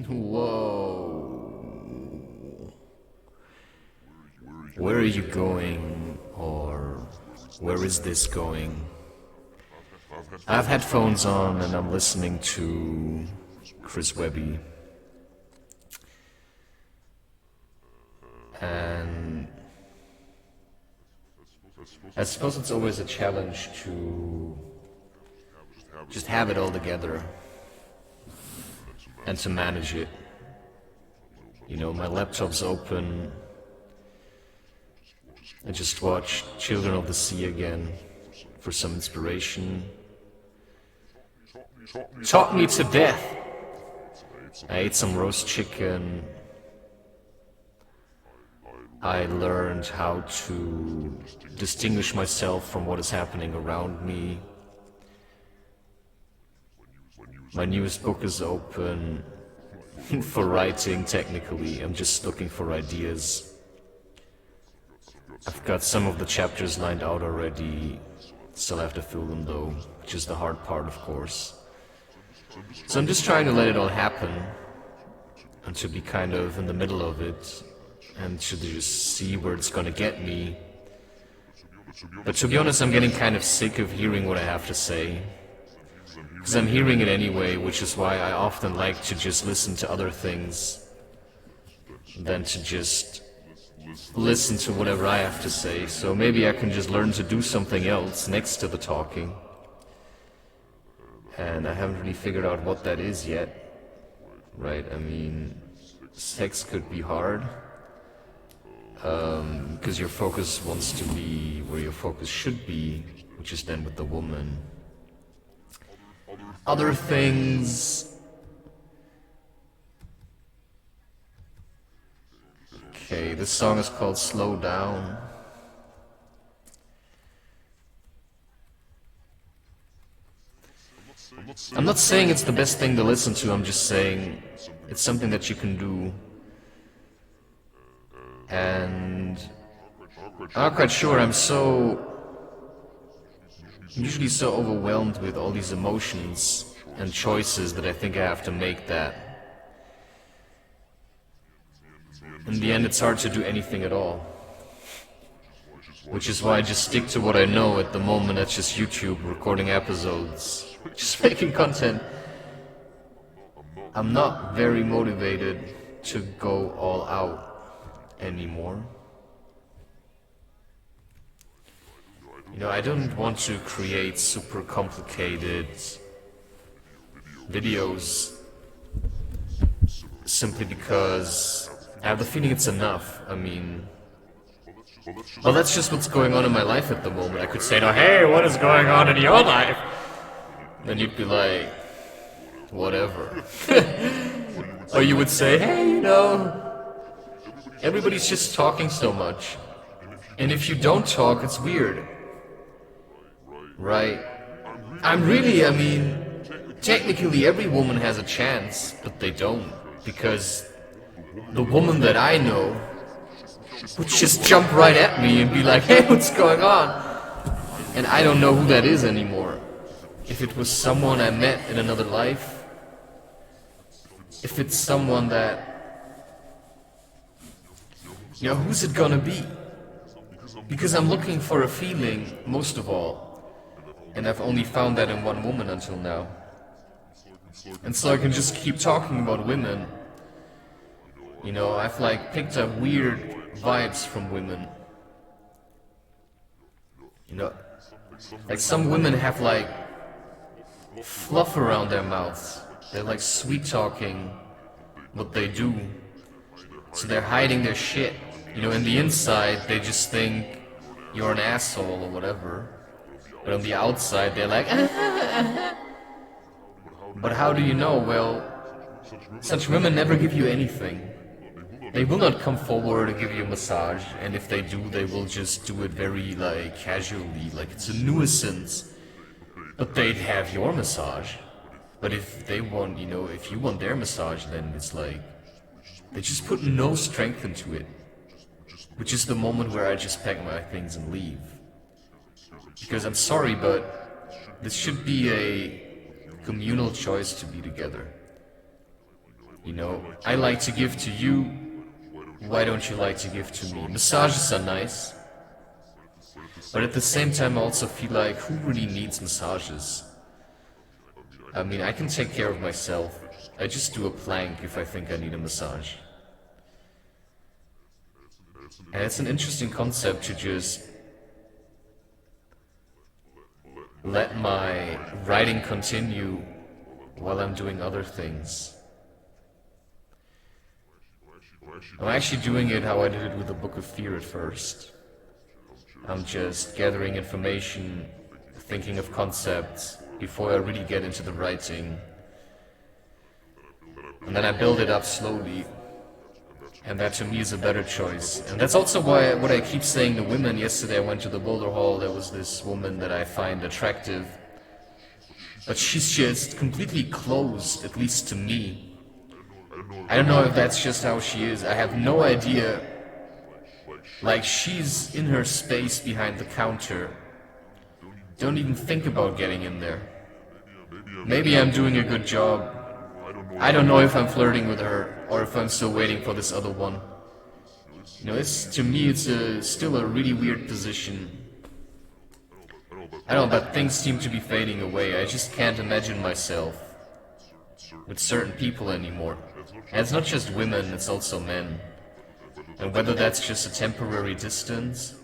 Whoa. Where are you going? Or where is this going? I have headphones on and I'm listening to Chris Webby. And I suppose it's always a challenge to just have it all together and to manage it. You know, my laptop's open. I just watched Children of the Sea again for some inspiration. Taught me to death. I ate some roast chicken. I learned how to distinguish myself from what is happening around me. My newest book is open for writing, technically. I'm just looking for ideas. I've got some of the chapters lined out already. Still have to fill them though, which is the hard part, of course. So I'm just trying to let it all happen and to be kind of in the middle of it and to just see where it's gonna get me. But to be honest, I'm getting kind of sick of hearing what I have to say. Because I'm hearing it anyway, which is why I often like to just listen to other things than to just listen to whatever I have to say. So maybe I can just learn to do something else next to the talking. And I haven't really figured out what that is yet. Right? I mean, sex could be hard. Because your focus wants to be where your focus should be, which is then with the woman. Other things... Okay, this song is called Slow Down. I'm not saying it's the best thing to listen to, I'm just saying it's something that you can do. And I'm not quite sure, I'm usually so overwhelmed with all these emotions and choices that I think I have to make that. In the end, it's hard to do anything at all. Which is why I just stick to what I know at the moment. That's just YouTube, recording episodes, just making content. I'm not very motivated to go all out anymore. You know, I don't want to create super complicated videos simply because I have the feeling it's enough. I mean, well, that's just what's going on in my life at the moment. I could say, no, hey, what is going on in your life? Then you'd be like, whatever. Or you would say, hey, you know, everybody's just talking so much. And if you don't talk, it's weird. Right? I mean, technically every woman has a chance, but they don't. Because the woman that I know would just jump right at me and be like, hey, what's going on? And I don't know who that is anymore. If it was someone I met in another life, if it's someone that, you know, who's it gonna be? Because I'm looking for a feeling, most of all. And I've only found that in one woman until now. And so I can just keep talking about women. You know, I've like picked up weird vibes from women. You know, like some women have like fluff around their mouths. They're like sweet talking what they do. So they're hiding their shit. You know, in the inside they just think you're an asshole or whatever. But on the outside they're like But how do you know? Well, such women never give you anything. They will not come forward and give you a massage, and if they do, they will just do it very, like, casually, like it's a nuisance. But they'd have your massage. But if they want, you know, if you want their massage, then it's like, they just put no strength into it. Which is the moment where I just pack my things and leave. Because I'm sorry, but this should be a communal choice to be together. You know, I like to give to you, why don't you like to give to me? Massages are nice, but at the same time I also feel like, who really needs massages? I mean, I can take care of myself. I just do a plank if I think I need a massage. And it's an interesting concept to just let my writing continue while I'm doing other things. I'm actually doing it how I did it with the Book of Fear at first. I'm just gathering information, thinking of concepts before I really get into the writing. And then I build it up slowly. And that to me is a better choice. And that's also why what I keep saying to women. Yesterday I went to the Boulder Hall, there was this woman that I find attractive. But she's just completely closed, at least to me. I don't know if that's just how she is, I have no idea. Like, she's in her space behind the counter. Don't even think about getting in there. Maybe I'm doing a good job. I don't know if I'm flirting with her, or if I'm still waiting for this other one. You know, to me it's still a really weird position. I don't know, but things seem to be fading away. I just can't imagine myself with certain people anymore. And it's not just women, it's also men. And whether that's just a temporary distance,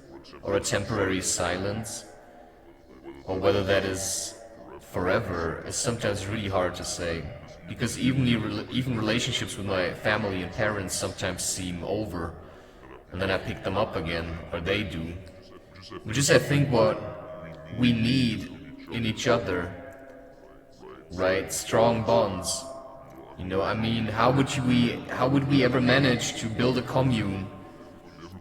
or a temporary silence, or whether that is forever, is sometimes really hard to say. Because even relationships with my family and parents sometimes seem over, and then I pick them up again, or they do. Which is, I think, what we need in each other, right? Strong bonds. You know, I mean, how would we ever manage to build a commune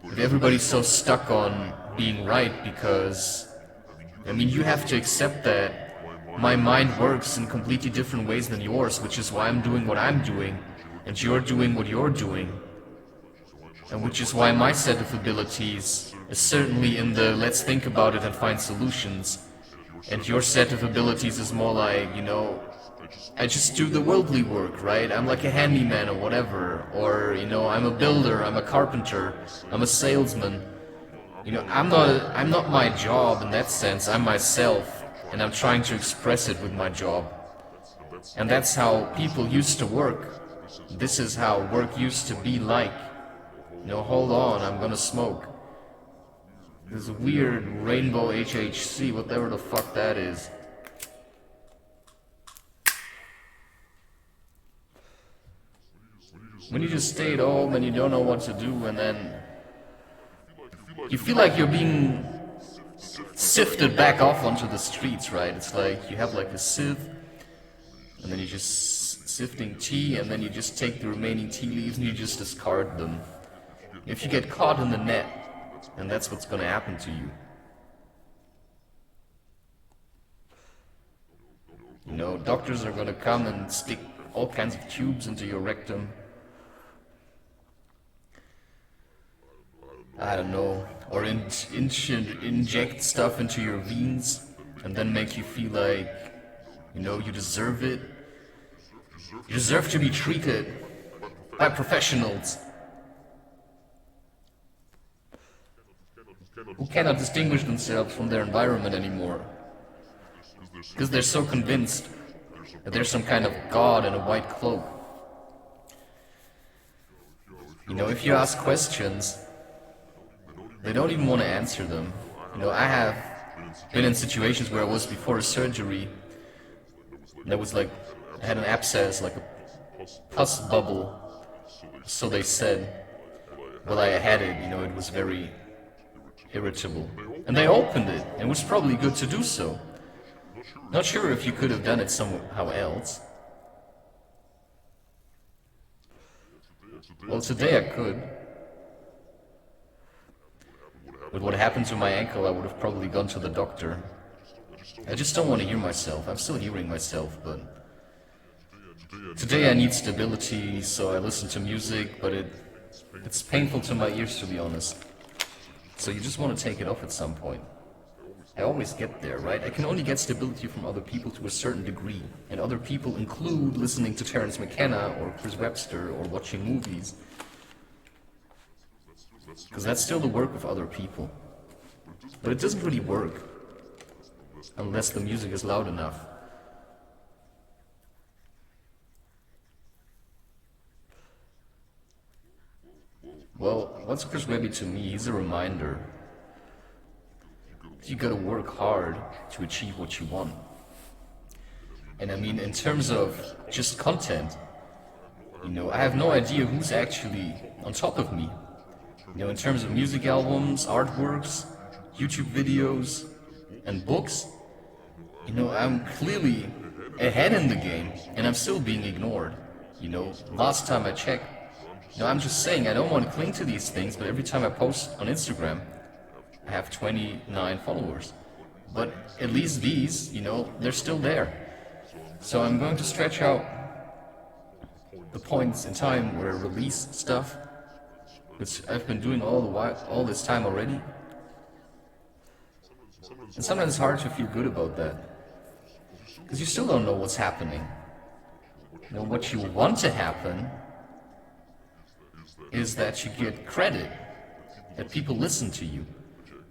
if everybody's so stuck on being right? Because, I mean, you have to accept that my mind works in completely different ways than yours, which is why I'm doing what I'm doing, and you're doing what you're doing. And which is why my set of abilities is certainly in the let's think about it and find solutions, and your set of abilities is more like, you know, I just do the worldly work, right? I'm like a handyman or whatever, or, you know, I'm a builder, I'm a carpenter, I'm a salesman. You know, I'm not my job in that sense, I'm myself, and I'm trying to express it with my job. And that's how people used to work. This is how work used to be like. You know, hold on, I'm gonna smoke. This weird rainbow HHC, whatever the fuck that is. When you just stay at home and you don't know what to do, and then you feel like you're being sifted back off onto the streets, right? It's like you have like a sieve, and then you're just sifting tea, and then you just take the remaining tea leaves and you just discard them. If you get caught in the net, and that's what's gonna happen to you. You know, doctors are gonna come and stick all kinds of tubes into your rectum. I don't know, or inject stuff into your veins, and then make you feel like, you know, you deserve it. You deserve to be treated by professionals who cannot distinguish themselves from their environment anymore, because they're so convinced that there's some kind of god in a white cloak. You know, if you ask questions, they don't even want to answer them. You know, I have been in situations where I was before a surgery, and there was like, I had an abscess, like a pus bubble, so they said. Well, I had it, you know, it was very irritable. And they opened it, and it was probably good to do so. Not sure if you could have done it somehow else. Well, today I could. But what happened to my ankle, I would have probably gone to the doctor. I just don't want to hear myself. I'm still hearing myself, but... Today I need stability, so I listen to music, but it's painful to my ears, to be honest. So you just want to take it off at some point. I always get there, right? I can only get stability from other people to a certain degree. And other people include listening to Terence McKenna or Chris Webster or watching movies. Because that's still the work of other people. But it doesn't really work unless the music is loud enough. Well, what's Chris Webby to me? He's a reminder. You gotta work hard to achieve what you want. And I mean, in terms of just content, you know, I have no idea who's actually on top of me. You know, in terms of music albums, artworks, YouTube videos, and books, you know, I'm clearly ahead in the game, and I'm still being ignored. You know, last time I checked, you know, I'm just saying I don't want to cling to these things, but every time I post on Instagram, I have 29 followers. But at least these, you know, they're still there. So I'm going to stretch out the points in time where I release stuff, which I've been doing all this time already. And sometimes it's hard to feel good about that, because you still don't know what's happening. You know, what you want to happen is that you get credit, that people listen to you,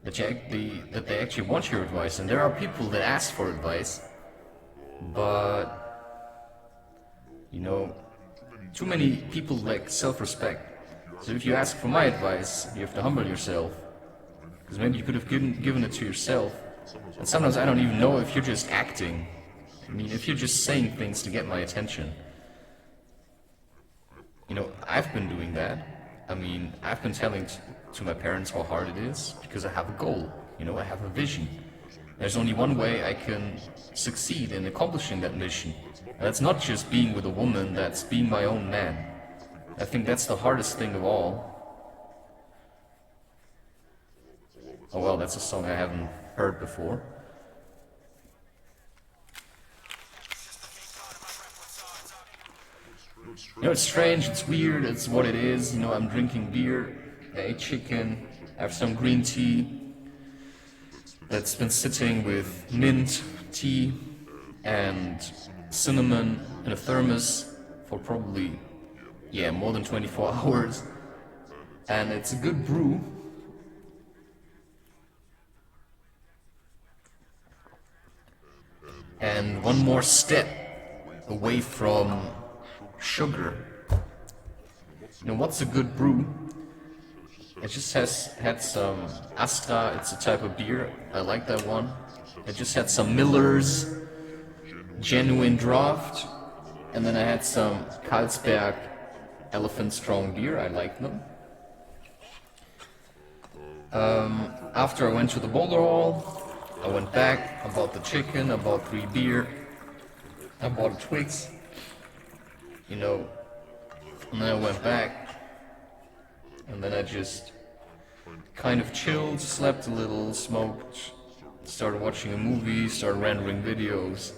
that they actually want your advice. And there are people that ask for advice, but, you know, too many people lack self-respect. So if you ask for my advice, you have to humble yourself, because maybe you could have given it to yourself. And sometimes I don't even know if you're just acting. I mean, if you're just saying things to get my attention. You know, I've been doing that. I mean, I've been telling to my parents how hard it is, because I have a goal. You know, I have a vision. There's only one way I can succeed in accomplishing that mission. And that's not just being with a woman, that's being my own man. I think that's the hardest thing of all. Oh well, that's a song I haven't heard before. You know, it's strange, it's weird, it's what it is. You know, I'm drinking beer, I ate chicken, I have some green tea that's been sitting with mint tea and cinnamon in a thermos for probably, more than 24 hours. And it's a good brew. And one more step away from sugar. You know, what's a good brew? It just had some Astra, it's a type of beer, I like that one. It just had some Miller's genuine draft, and then I had some Carlsberg Elephant Strong beer, I like them. After I went to the boulder hall, I went back, I bought the chicken, I bought 3 beer, I bought a Twix, you know, and then I went back, and then I just kind of chilled, slept a little, smoked, started watching a movie, started rendering videos,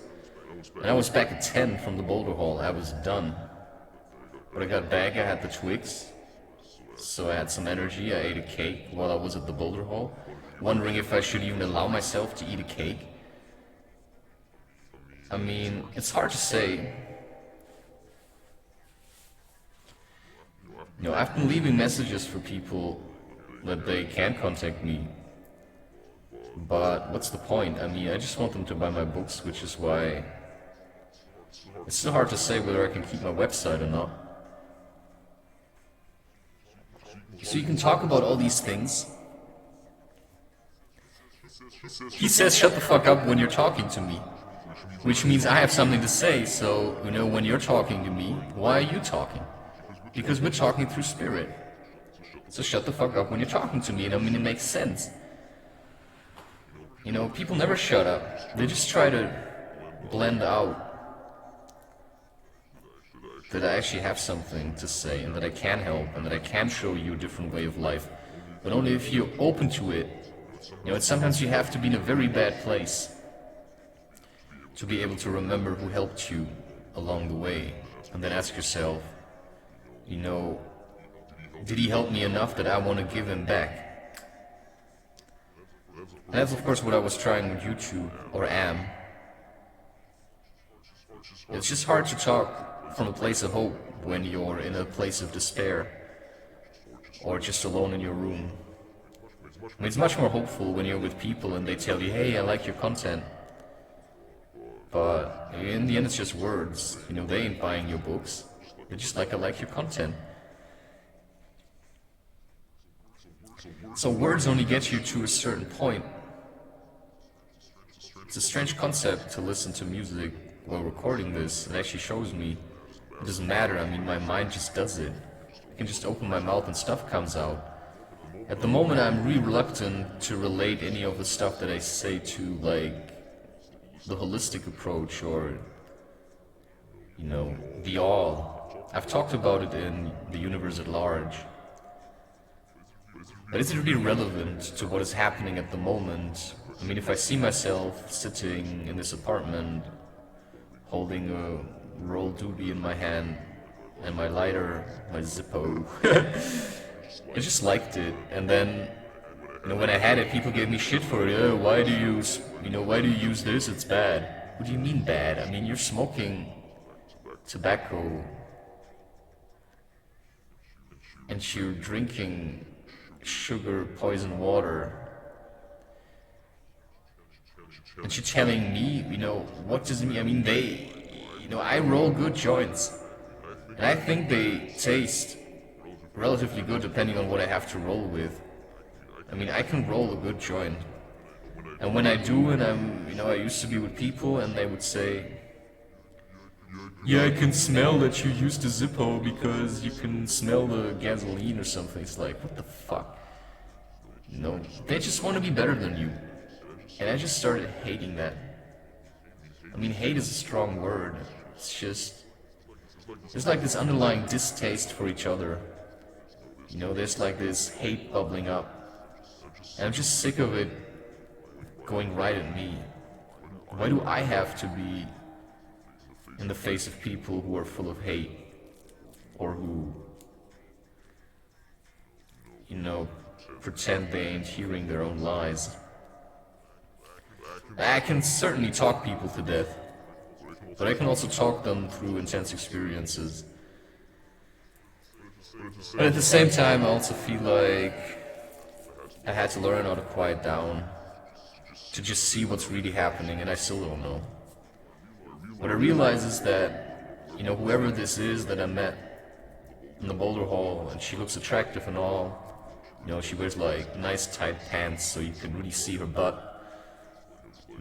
and I was back at 10 from the boulder hall. I was done. When I got back, I had the Twix, so I had some energy. I ate a cake while I was at the boulder hall, wondering if I should even allow myself to eat a cake. I mean, it's hard to say. You know, I've been leaving messages for people that they can't contact me. But what's the point? I mean, I just want them to buy my books, which is why It's still hard to say whether I can keep my website or not. So you can talk about all these things. He says shut the fuck up when you're talking to me. Which means I have something to say, so, when you're talking to me, why are you talking? Because we're talking through spirit. So shut the fuck up when you're talking to me, and it makes sense. People never shut up. They just try to blend out that I actually have something to say, and that I can help, and that I can show you a different way of life. But only if you're open to it. Sometimes you have to be in a very bad place to be able to remember who helped you along the way, and then ask yourself, did he help me enough that I want to give him back? And that's of course what I was trying with YouTube, or am. It's just hard to talk from a place of hope when you're in a place of despair, or just alone in your room. It's much more hopeful when you're with people and they tell you, hey, I like your content. But in the end it's just words, they ain't buying your books. They're just like, I like your content. So words only get you to a certain point. It's a strange concept to listen to music while recording this. It actually shows me it doesn't matter, my mind just does it. I can just open my mouth and stuff comes out. At the moment I'm really reluctant to relate any of the stuff that I say to, like, the holistic approach, or, the all. I've talked about it in the universe at large. But is it really relevant to what is happening at the moment? If I see myself sitting in this apartment, holding a roll doobie in my hand, and my lighter, my Zippo, I just liked it, and then, when I had it, people gave me shit for it. Oh, why do you use this? It's bad. What do you mean bad? You're smoking tobacco, and you're drinking sugar poison water, and you're telling me, what does it mean? I roll good joints, and I think they taste relatively good depending on what I have to roll with. I can roll a good joint. And when I do, and I used to be with people and they would say, yeah, I can smell that you used a Zippo because you can smell the gasoline or something. It's like, what the fuck? They just want to be better than you. And I just started hating that. Hate is a strong word. It's just, there's like this underlying distaste for each other. There's like this hate bubbling up. And I'm just sick of it going right at me. Why do I have to be in the face of people who are full of hate? Or who, pretend they ain't hearing their own lies? I can certainly talk people to death, but I can also talk them through intense experiences. But at the same time, I also feel like I had to learn how to quiet down, to just see what's really happening, and I still don't know. What I realize is that, whoever this is that I met in the Boulder Hall, and she looks attractive and all, she wears like nice tight pants so you can really see her butt.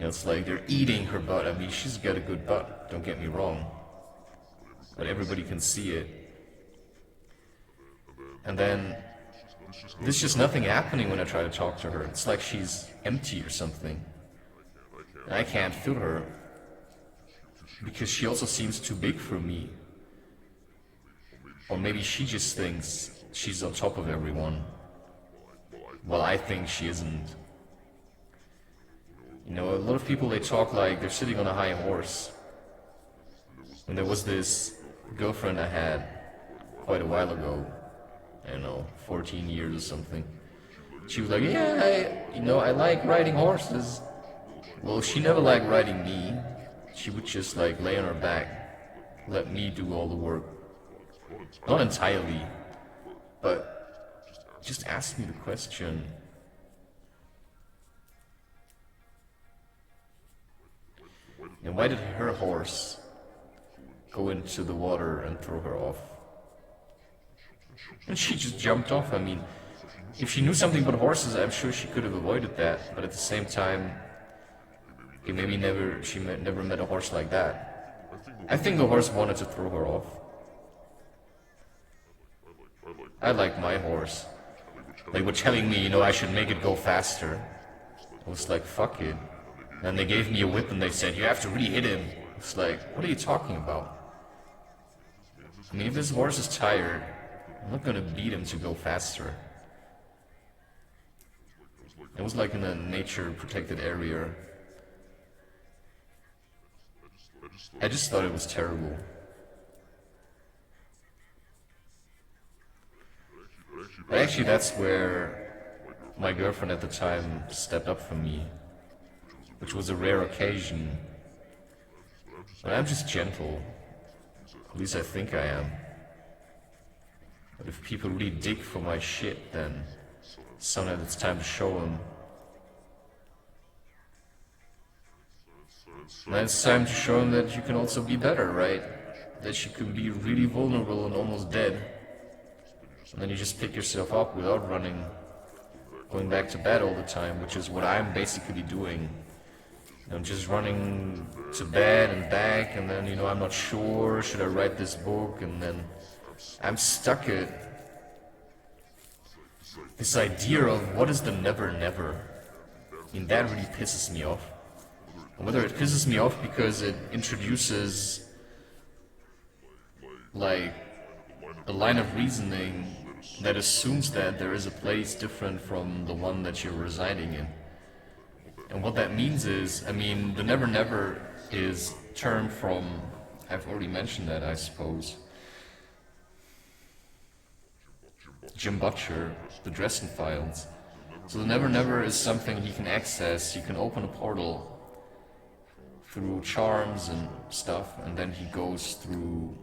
It's like they're eating her butt. She's got a good butt, don't get me wrong, but everybody can see it. And then there's just nothing happening when I try to talk to her. It's like she's empty or something. And I can't feel her, because she also seems too big for me. Or maybe she just thinks she's on top of everyone, while I think she isn't. A lot of people, they talk like they're sitting on a high horse. And there was this girlfriend I had quite a while ago, 14 years or something. She was like, yeah, I like riding horses. Well, she never liked riding me. She would just like lay on her back, let me do all the work. Not entirely, but just ask me the question. And why did her horse go into the water and throw her off. And she just jumped off. I mean, if she knew something about horses, I'm sure she could have avoided that. But at the same time, she never met a horse like that. I think the horse wanted to throw her off. I like my horse. They were telling me, I should make it go faster. I was like, fuck it. And they gave me a whip and they said, you have to really hit him. It's like, what are you talking about? I mean, if this horse is tired, I'm not gonna beat him to go faster. It was like in a nature-protected area. I just thought it was terrible. But actually, that's where my girlfriend at the time stepped up for me, which was a rare occasion. But I'm just gentle. At least I think I am. But if people really dig for my shit, then sometimes it's time to show them. And it's time to show them that you can also be better, right? That you can be really vulnerable and almost dead. And then you just pick yourself up without running, going back to bed all the time, which is what I'm basically doing. I'm just running to bed and back, and then, I'm not sure, should I write this book? And then I'm stuck at this idea of what is the never never. I mean, that really pisses me off. And whether it pisses me off because it introduces, like, a line of reasoning that assumes that there is a place different from the one that you're residing in. And what that means is, the never never is termed from, I've already mentioned that, I suppose, Jim Butcher, the Dresden Files. So the never never is something he can access. You can open a portal through charms and stuff, and then he goes through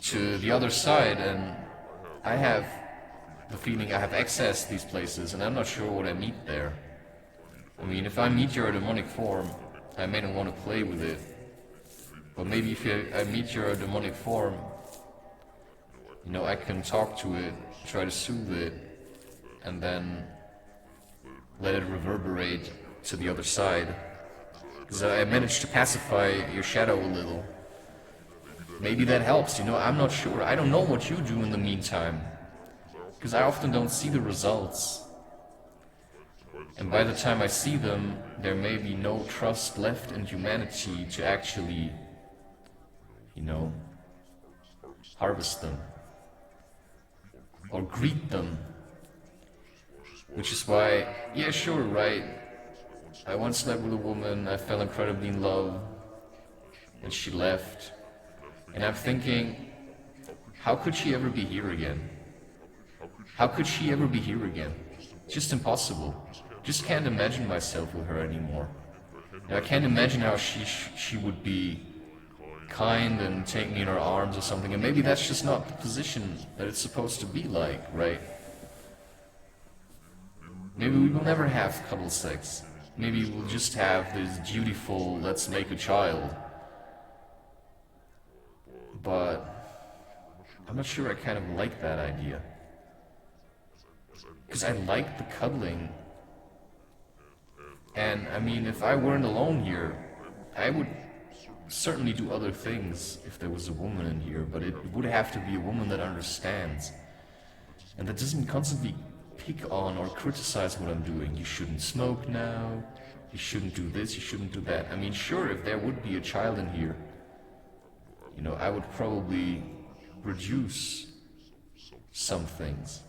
to the other side, and I have the feeling I have accessed these places, and I'm not sure what I meet there. If I meet your demonic form, I may not want to play with it. But maybe if I meet your demonic form, I can talk to it, try to soothe it, and then let it reverberate to the other side. Because I managed to pacify your shadow a little. Maybe that helps, I'm not sure. I don't know what you do in the meantime. Because I often don't see the results. And by the time I see them, there may be no trust left in humanity to actually, harvest them. Or greet them. Which is why, yeah, sure, right. I once slept with a woman, I fell incredibly in love, and she left. And I'm thinking, how could she ever be here again? How could she ever be here again? Just impossible. Just can't imagine myself with her anymore. I can't imagine how she would be kind and take me in her arms or something, and maybe that's just not the position that it's supposed to be like, right? Maybe we will never have cuddle sex. Maybe we'll just have this dutiful, let's make a child. But I'm not sure I kind of like that idea. Because I like the cuddling. And if I weren't alone here, I would certainly do other things if there was a woman in here, but it would have to be a woman that understands. And that doesn't constantly pick on or criticize what I'm doing. You shouldn't smoke now, you shouldn't do this, you shouldn't do that. Sure, if there would be a child in here, I would probably reduce some things.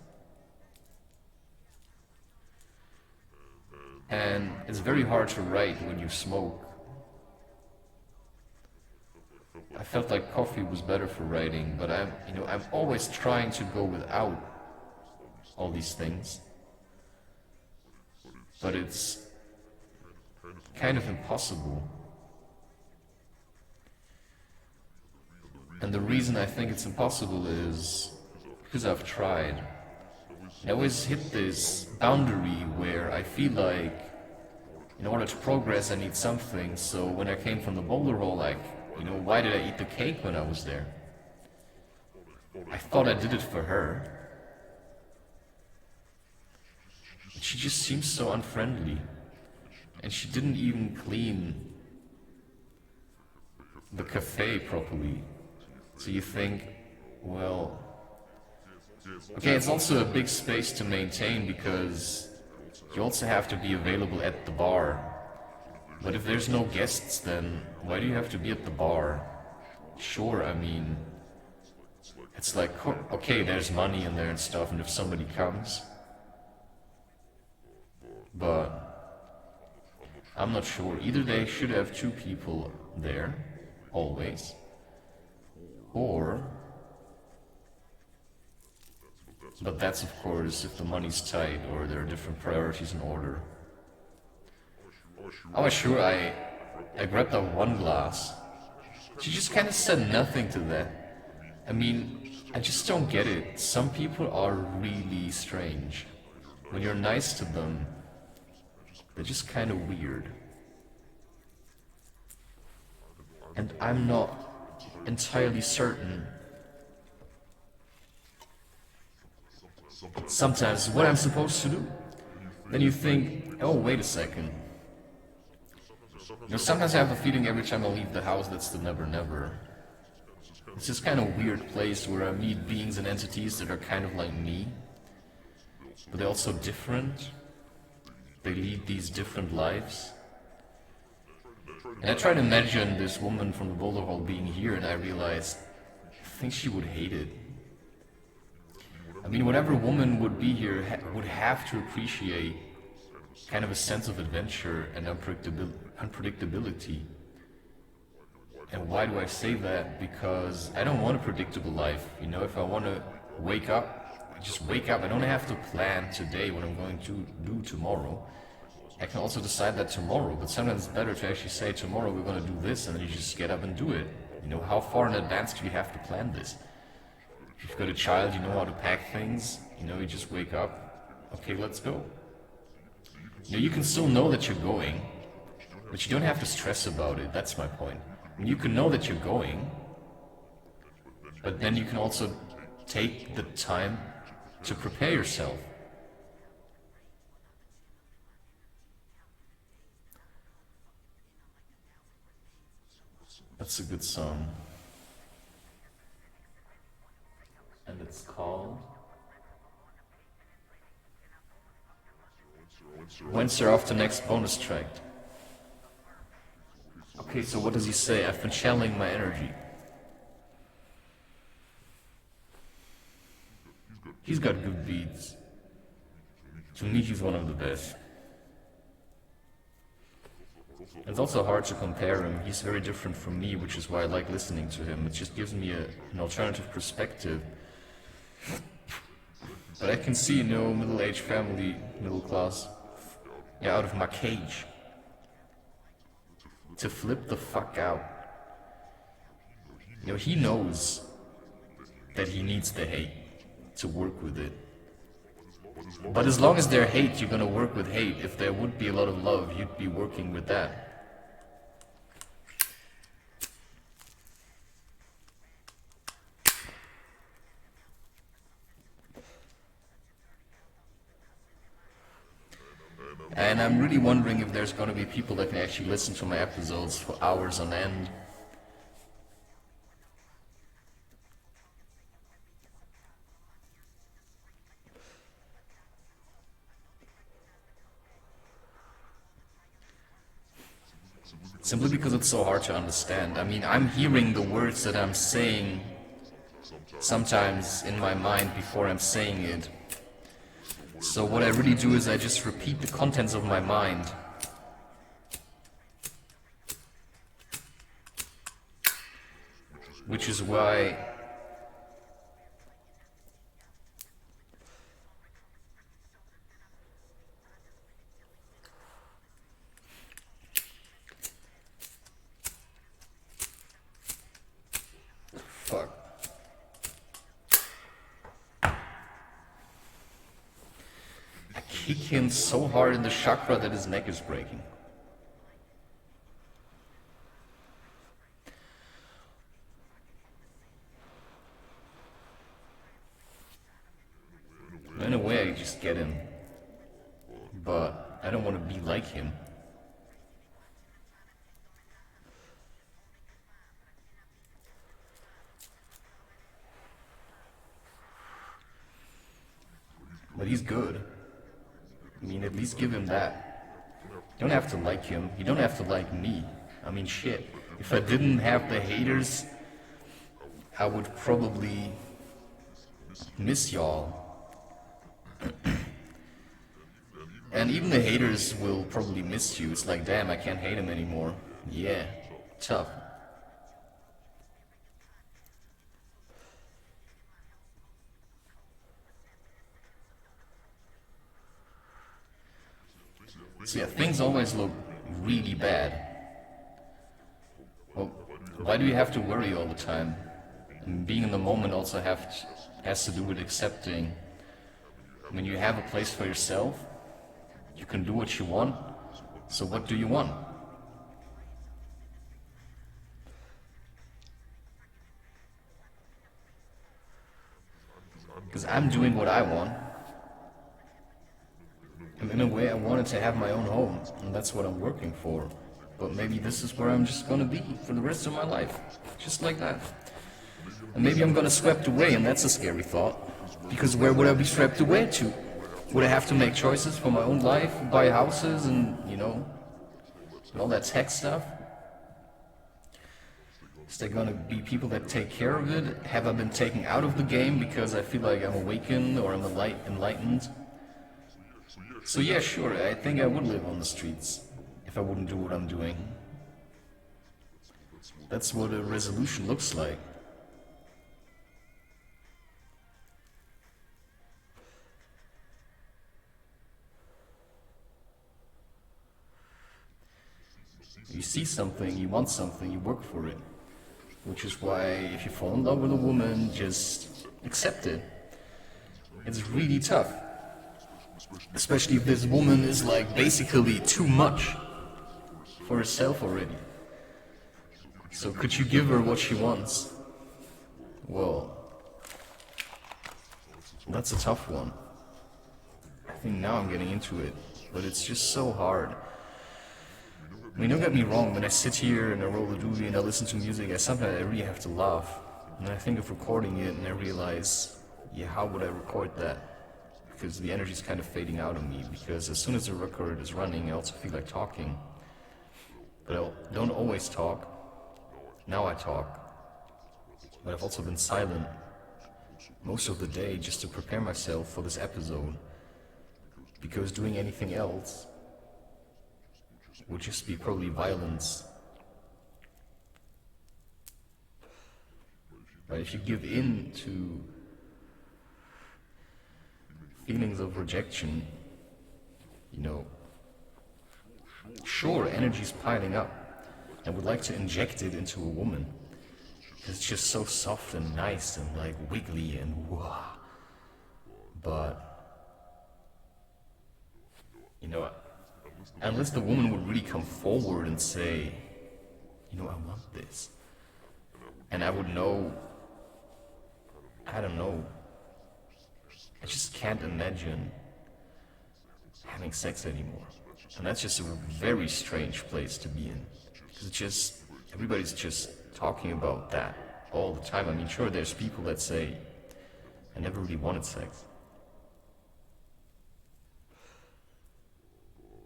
And it's very hard to write when you smoke. I felt like coffee was better for writing, but I'm always trying to go without all these things. But it's kind of impossible. And the reason I think it's impossible is because I've tried. I always hit this boundary where I feel like in order to progress I need something, so when I came from the boulder hole, like, you know, why did I eat the cake when I was there? I thought I did it for her. She just seems so unfriendly. And she didn't even clean the cafe properly. So you think, well, okay, it's also a big space to maintain because you also have to be available at the bar. But if there's no guests, then why do you have to be at the bar? Sure, I mean, it's like, okay, there's money in there and stuff, and if somebody comes, but I'm not sure. Either they should have two people there, always, or, but that's of course if the money's tight or there are different priorities in order. Oh, sure, I grabbed that one glass. She just kind of said nothing to that. I mean, I just don't get it. Some people are really strange. When you're nice to them, they're just kind of weird. And I'm not entirely certain sometimes what I'm supposed to do. Then you think, oh, wait a second. You know, sometimes I have a feeling every time I leave the house that's the never never. It's this kind of weird place where I meet beings and entities that are kind of like me, but they're also different. They lead these different lives. And I try to imagine this woman from the boulder hole being here, and I realized, I think she would hate it. I mean, whatever woman would be here would have to appreciate kind of a sense of adventure and unpredictability. And why do I say that? Because I don't want a predictable life. You know, if I want to wake up, I just wake up. I don't have to plan today what I'm going to do tomorrow. I can also decide that tomorrow, but sometimes it's better to actually say tomorrow we're going to do this, and then you just get up and do it. You know, how far in advance do you have to plan this? If you've got a child, you know how to pack things. You know, you just wake up. Okay, let's go. You know, you can still know that you're going, but you don't have to stress about it. That's my point. I mean, you can know that you're going, but then you can also take the time to prepare yourself. That's a good song. And it's called When's there off the next bonus track? Okay, so what does he say? I've been channeling my energy. He's got good beats. To me, he's one of the best. It's also hard to compare him. He's very different from me, which is why I like listening to him. It just gives me an alternative perspective. But I can see, you know, middle-aged family, middle class, yeah, out of my cage. To flip the fuck out. You know, he knows that he needs the hate to work with it. But as long as there's hate, you're gonna work with hate. If there would be a lot of love, you'd be working with that. And I'm really wondering if there's gonna be people that can actually listen to my episodes for hours on end. Simply because it's so hard to understand. I mean, I'm hearing the words that I'm saying sometimes in my mind before I'm saying it. So what I really do is I just repeat the contents of my mind. Which is why fuck. I kick him so hard in the chakra that his neck is breaking. but I don't want to be like him. But he's good. I mean, at least give him that. You don't have to like him. You don't have to like me. I mean, shit. If I didn't have the haters, I would probably miss y'all. And even the haters will probably miss you. It's like, damn, I can't hate him anymore. Yeah, tough. So yeah, things always look really bad. Well, why do you have to worry all the time? And being in the moment also has to do with accepting. When you have a place for yourself, you can do what you want. So what do you want? Because I'm doing what I want. And in a way, I wanted to have my own home, and that's what I'm working for. But maybe this is where I'm just gonna be for the rest of my life. Just like that. And maybe I'm gonna swept away, and that's a scary thought. Because where would I be swept away to? Would I have to make choices for my own life, buy houses, and, and all that tech stuff? Is there gonna be people that take care of it? Have I been taken out of the game because I feel like I'm awakened or I'm enlightened? So yeah, sure, I think I would live on the streets if I wouldn't do what I'm doing. That's what a resolution looks like. You see something, you want something, you work for it. Which is why if you fall in love with a woman, just accept it. It's really tough. Especially if this woman is like basically too much for herself already. So could you give her what she wants? Well, that's a tough one. I think now I'm getting into it, but it's just so hard. I mean, don't get me wrong, when I sit here and I roll a doobie and I listen to music, sometimes I really have to laugh. And I think of recording it and I realize, yeah, how would I record that? Because the energy's kind of fading out of me, because as soon as the record is running, I also feel like talking. But I don't always talk. Now I talk. But I've also been silent most of the day just to prepare myself for this episode. Because doing anything else would just be probably violence. But if you give in to feelings of rejection, sure, energy's piling up. I would like to inject it into a woman. It's just so soft and nice and like wiggly and wah. But, unless the woman would really come forward and say, I want this. And I would know, I don't know, I just can't imagine having sex anymore. And that's just a very strange place to be in. Because everybody's just talking about that all the time. I mean, sure, there's people that say, I never really wanted sex.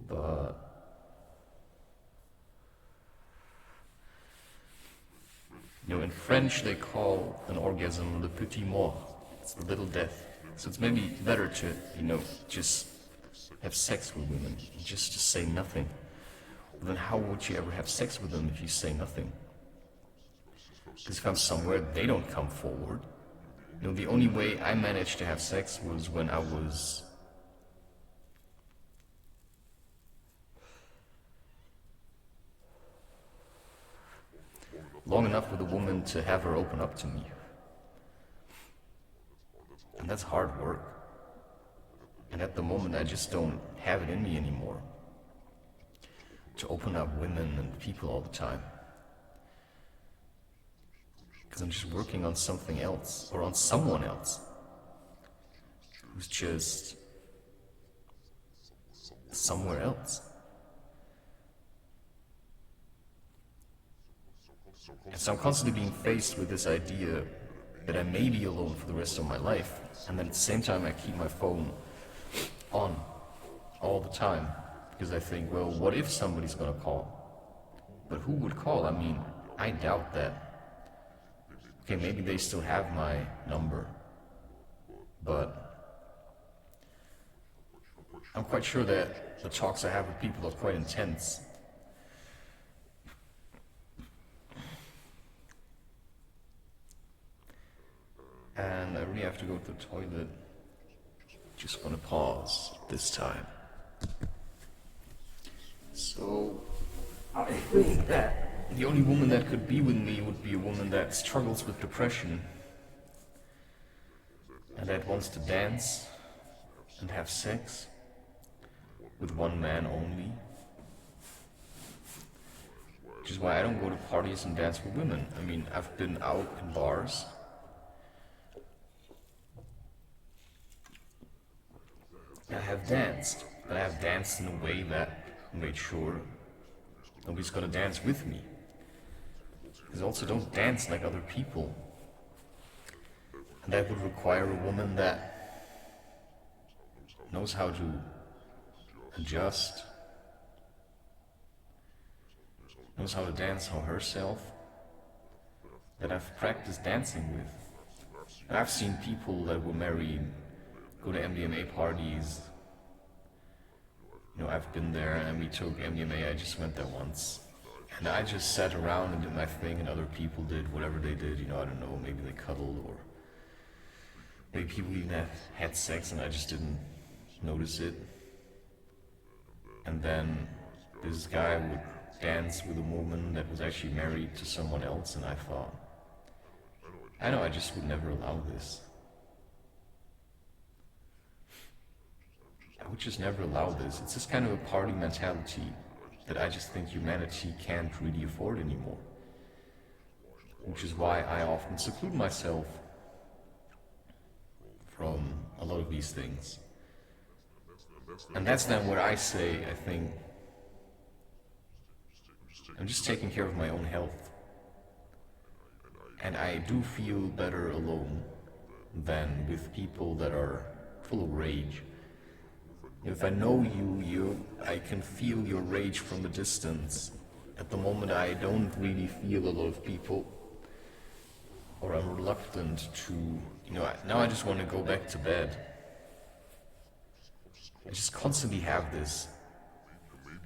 But in French they call an orgasm le petit mort. It's the little death. So it's maybe better to, just have sex with women, just to say nothing. But then how would you ever have sex with them if you say nothing? Because if I'm somewhere, they don't come forward. The only way I managed to have sex was when I was long enough with a woman to have her open up to me. And that's hard work. And at the moment, I just don't have it in me anymore to open up women and people all the time. Because I'm just working on something else, or on someone else, who's just somewhere else. And so I'm constantly being faced with this idea that I may be alone for the rest of my life, and then at the same time I keep my phone on all the time, because I think, well, what if somebody's gonna call? But who would call? I mean, I doubt that. Okay, maybe they still have my number, but I'm quite sure that the talks I have with people are quite intense. And I really have to go to the toilet. Just gonna pause this time. So, I think that the only woman that could be with me would be a woman that struggles with depression and that wants to dance and have sex with one man only. Which is why I don't go to parties and dance with women. I mean, I've been out in bars. I have danced, but I have danced in a way that made sure nobody's gonna dance with me. Because I also don't dance like other people. And that would require a woman that knows how to adjust, knows how to dance herself, that I've practiced dancing with. And I've seen people that were married go to MDMA parties. You know, I've been there and we took MDMA, I just went there once. And I just sat around and did my thing and other people did whatever they did, you know, I don't know, maybe they cuddled or maybe people even had sex and I just didn't notice it. And then this guy would dance with a woman that was actually married to someone else, and I thought, I know I just would never allow this. I would just never allow this. It's this kind of a party mentality that I just think humanity can't really afford anymore. Which is why I often seclude myself from a lot of these things. And that's then where I say, I think, I'm just taking care of my own health. And I do feel better alone than with people that are full of rage. If I know you, I can feel your rage from the distance. At the moment I don't really feel a lot of people, or I'm reluctant to, now I just want to go back to bed. I just constantly have this.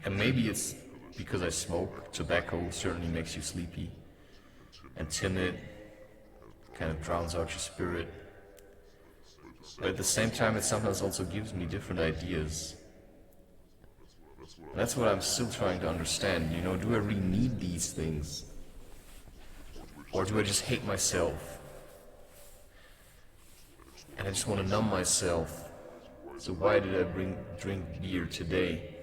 And maybe it's because I smoke. Tobacco certainly makes you sleepy and timid, kind of drowns out your spirit. But at the same time, it sometimes also gives me different ideas. And that's what I'm still trying to understand. Do I really need these things? Or do I just hate myself? And I just want to numb myself. So why did I drink beer today?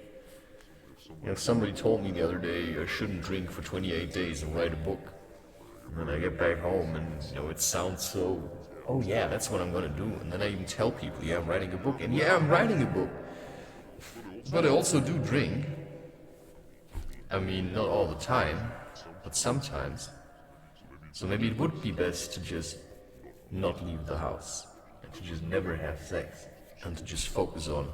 Somebody told me the other day I shouldn't drink for 28 days and write a book. And then I get back home and, it sounds so, oh yeah, that's what I'm gonna do. And then I even tell people, yeah, I'm writing a book. And yeah, I'm writing a book. But I also do drink. I mean, not all the time, but sometimes. So maybe it would be best to just not leave the house. And to just never have sex. And to just focus on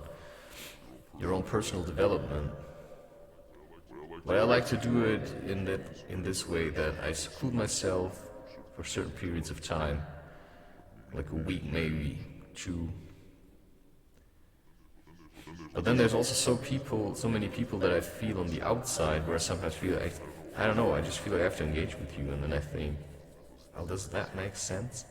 your own personal development. But I like to do it in this way, that I seclude myself for certain periods of time, like a week maybe, 2. But then there's also so many people that I feel on the outside, where I sometimes feel I don't know, I just feel I have to engage with you, and then I think, well, does that make sense?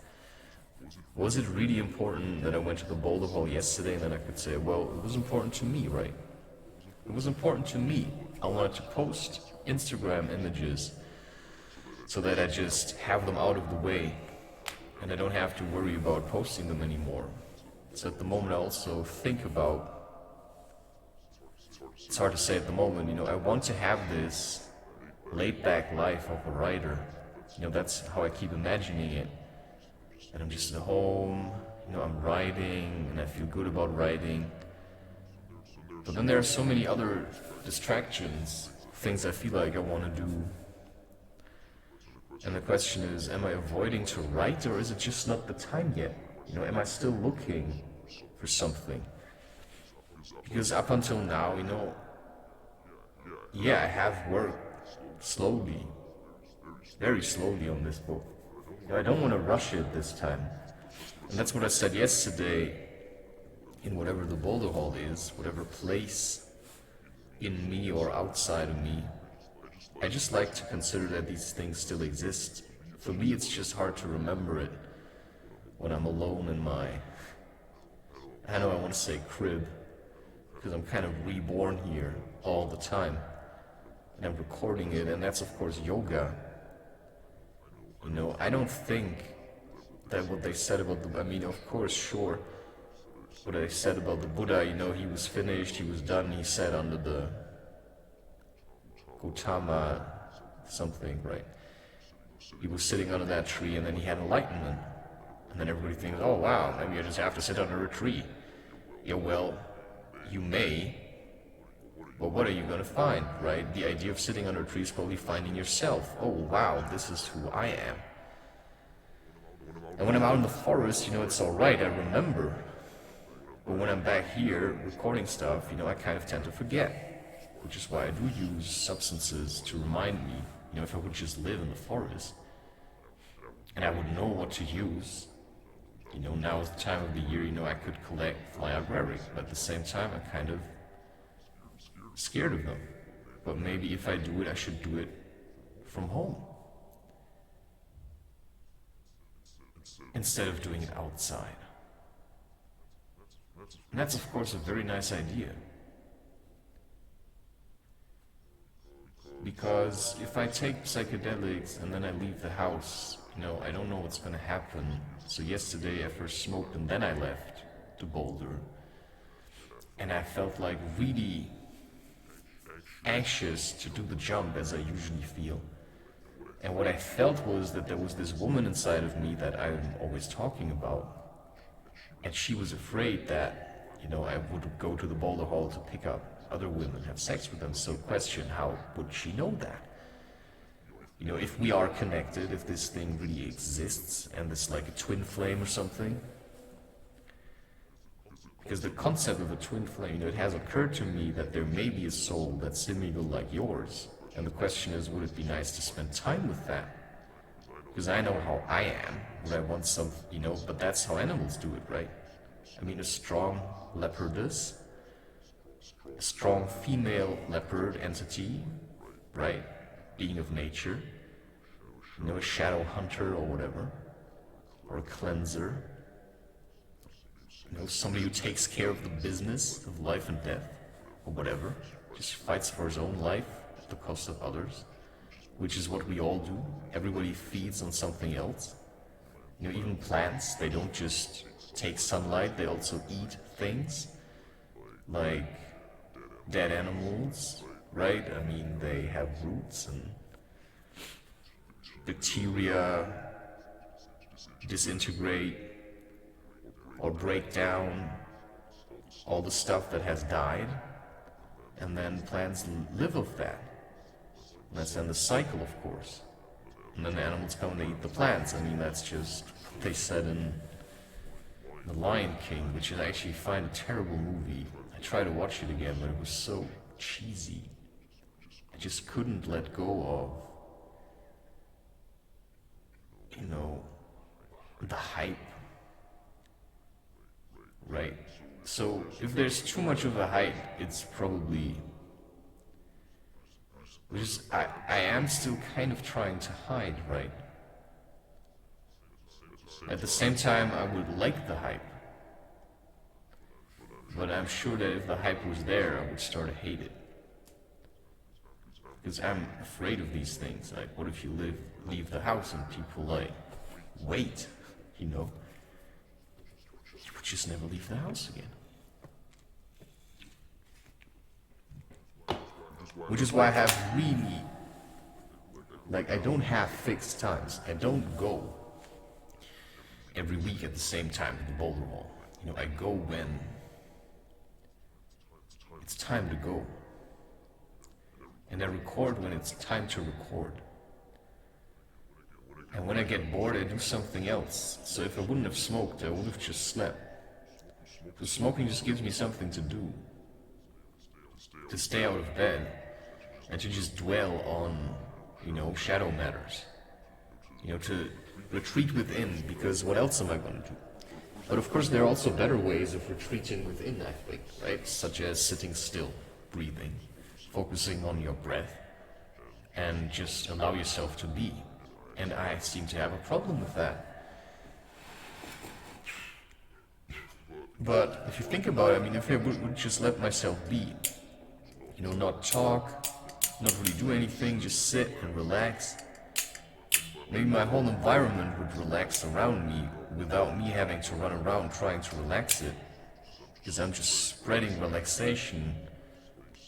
Was it really important that I went to the boulder hall yesterday? And then I could say, well, it was important to me, right? It was important to me. I wanted to post Instagram images so that I just have them out of the way and I don't have to worry about posting them anymore. So at the moment I also think about, it's hard to say at the moment, I want to have this laid-back life of a writer. That's how I keep imagining it. And I'm just at home, I'm writing, and I feel good about writing. But then there are so many other distractions, things I feel like I want to do. And the question is, am I avoiding to write, or is it just not the time yet? You know, am I still looking for something? Because up until now, you know, yeah, I have worked slowly, very slowly on this book. You know, I don't want to rush it this time. And that's what I said yesterday in whatever the boulder hall is, whatever place in me or outside of me. I just like to consider that these things still exist. For me, it's just hard to remember it when I'm alone in my, I know I want to say crib, because I'm kind of reborn here all the time. And I'm recording it, and that's of course yoga. You know, I don't think that what they said about the, I mean, of course, sure, what they said about the Buddha, you know, he was finished, he was done, he sat under the Gautama something, right? He was sitting under that tree, and then he had enlightenment. And then everybody thinks, oh wow, maybe I just have to sit under a tree. Yeah, well, you may, but what are you gonna find, right? The idea of sitting under a tree is probably finding yourself. Oh wow, this is who I am. And when I'm out in the forest, you know, it's alright, I remember. But when I'm back here recording stuff, you know, I kind of tend to forget. Which is why I do use substances to remind me. You know, if I would just live in the forest, and I would know what to use, you know, now is the time of the year, you know, I could collect fly agaric, but at the same time, I'm kind of scared of them. But maybe if I do it, I should do it from home, instead of doing it outside. And that's, of course, a very nice idea. Because if I take psychedelics and then I leave the house, you know, I don't know what's gonna happen. So yesterday I first smoked and then I left to Boulder. And I felt like really anxious to do the jump as I usually feel. And what I felt was that there was this woman inside of me that I'm always talking about. And she was afraid that, you know, I would go to the Boulder Hall to pick up other women, have sex with them. So question, how would she know that? You know, if we are connected, if this thing really exists, and it's like a twin flame or something. Because the concept of a twin flame, you know, it has occurred to me that there may be a soul that's similar like yours. And the question is, would it be nice to spend time with that? Because I know how I am. Would I want some, you know, but that's how animals do it, right? I mean, a strong leopardess, a strong female leopard entity, right? Being of nature, you know, a shadow hunter or whatever, or a cleanser, you know, somebody who takes care of the business of life and death, or whatever, just fights for his own life at the cost of others, which is what we all do. Everybody feeds on something else. You know, even plants, they don't just take sunlight, they also eat things, like dead animals, right? I mean, they have roots and bacteria disintegrate or break down all the stuff that has died, and then plants live off that. And that's then the cycle, of course. And then the animals come and they eat the plants. I mean, that's just what they said in The Lion King, which is actually find a terrible movie. I tried to watch it again, but it was so cheesy. I just couldn't let go of, you know, the hype, right? So if there's too much of a hype, it's probably, which is, I am still kind of trying to hide, right? At the same time, I would like the hype. But I'm sure that if the hype was there, I would start to hate it. Because I'm afraid of these things. Like, what if you leave the house and people, like, wait, you know? You would just never leave the house again. Which is why I have really, like, I don't have fixed times. I don't go every week at the same time to the Boulder Hall. You know, I go when it's time to go. And I record when it's time to record. And when I get bored, I do something else. So if I wouldn't have smoked, I would have just slept. So smoking just gives me something to do. To stay out of bed. And to just dwell on, shadow matters. To retreat within, because what else am I going to do? But of course there are also better ways of retreating within, I think, right? Such as sitting still, breathing, focusing on your breath, and just allow yourself to be. And I seem to have a problem with that. But if you think about it, if I would just let myself be, not talk, not really do anything, just sit and relax, maybe my whole environment would relax around me without me having to run around trying to relax it, because I'm just spreading relaxation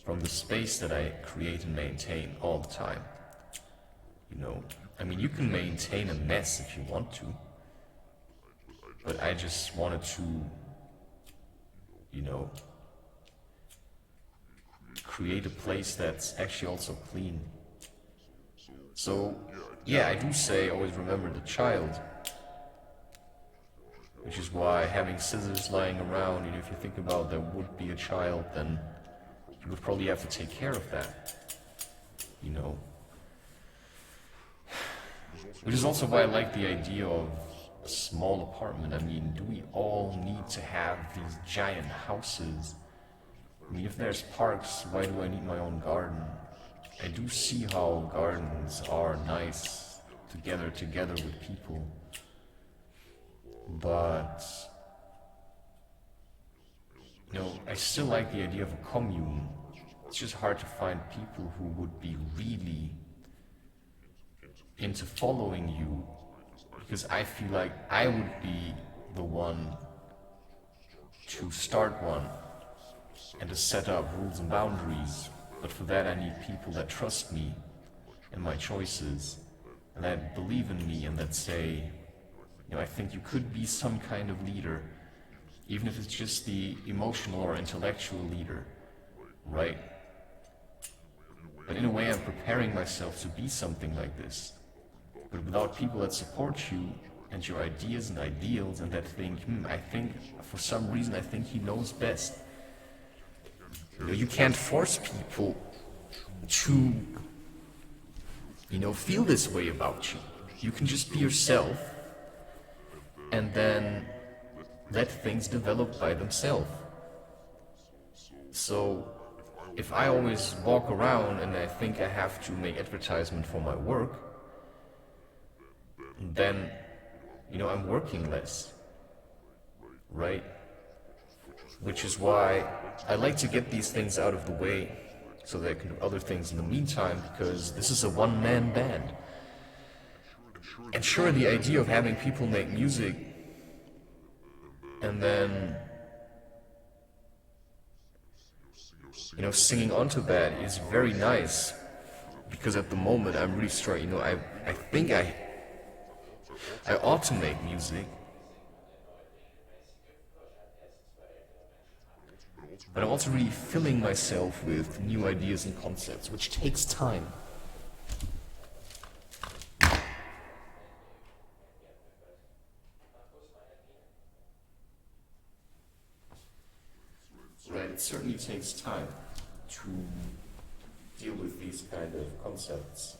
from the space that I create and maintain all the time. You can maintain a mess if you want to, but I just wanted to, create a place that's actually also clean. So, yeah, I do say always remember the child, which is why having scissors lying around, if you think about there would be a child, then you would probably have to take care of that, Which is also why I like the idea of a small apartment. Do we all need to have these giant houses? If there's parks, why do I need my own garden? I do see how gardens are nice together with people. But, I still like the idea of a commune. It's just hard to find people who would be really into following you, because I feel like I would be the one to start one and to set up rules and boundaries, but for that I need people that trust me and my choices, and that believe in me, and that say, I think you could be some kind of leader, even if it's just the emotional or intellectual leader, right? But in a way I'm preparing myself to be something like this. But without people that support you and your ideas and ideals, and that think, I think, for some reason, I think he knows best. You can't force people to, feel this way about you. You can just be yourself, and then let things develop by themselves. So, if I always walk around and I think I have to make advertisement for my work, then, I'm working less, right? Which is why I like to get these things out of the way so that I can do other things in the meantime, because this is a one-man band. And sure, the idea of having people make music and then, singing onto that is very nice, because at the moment I'm really struggling. I think I ought to make music, but I'm also really filling myself with new ideas and concepts, which takes time. Right, it certainly takes time to deal with these kind of concepts.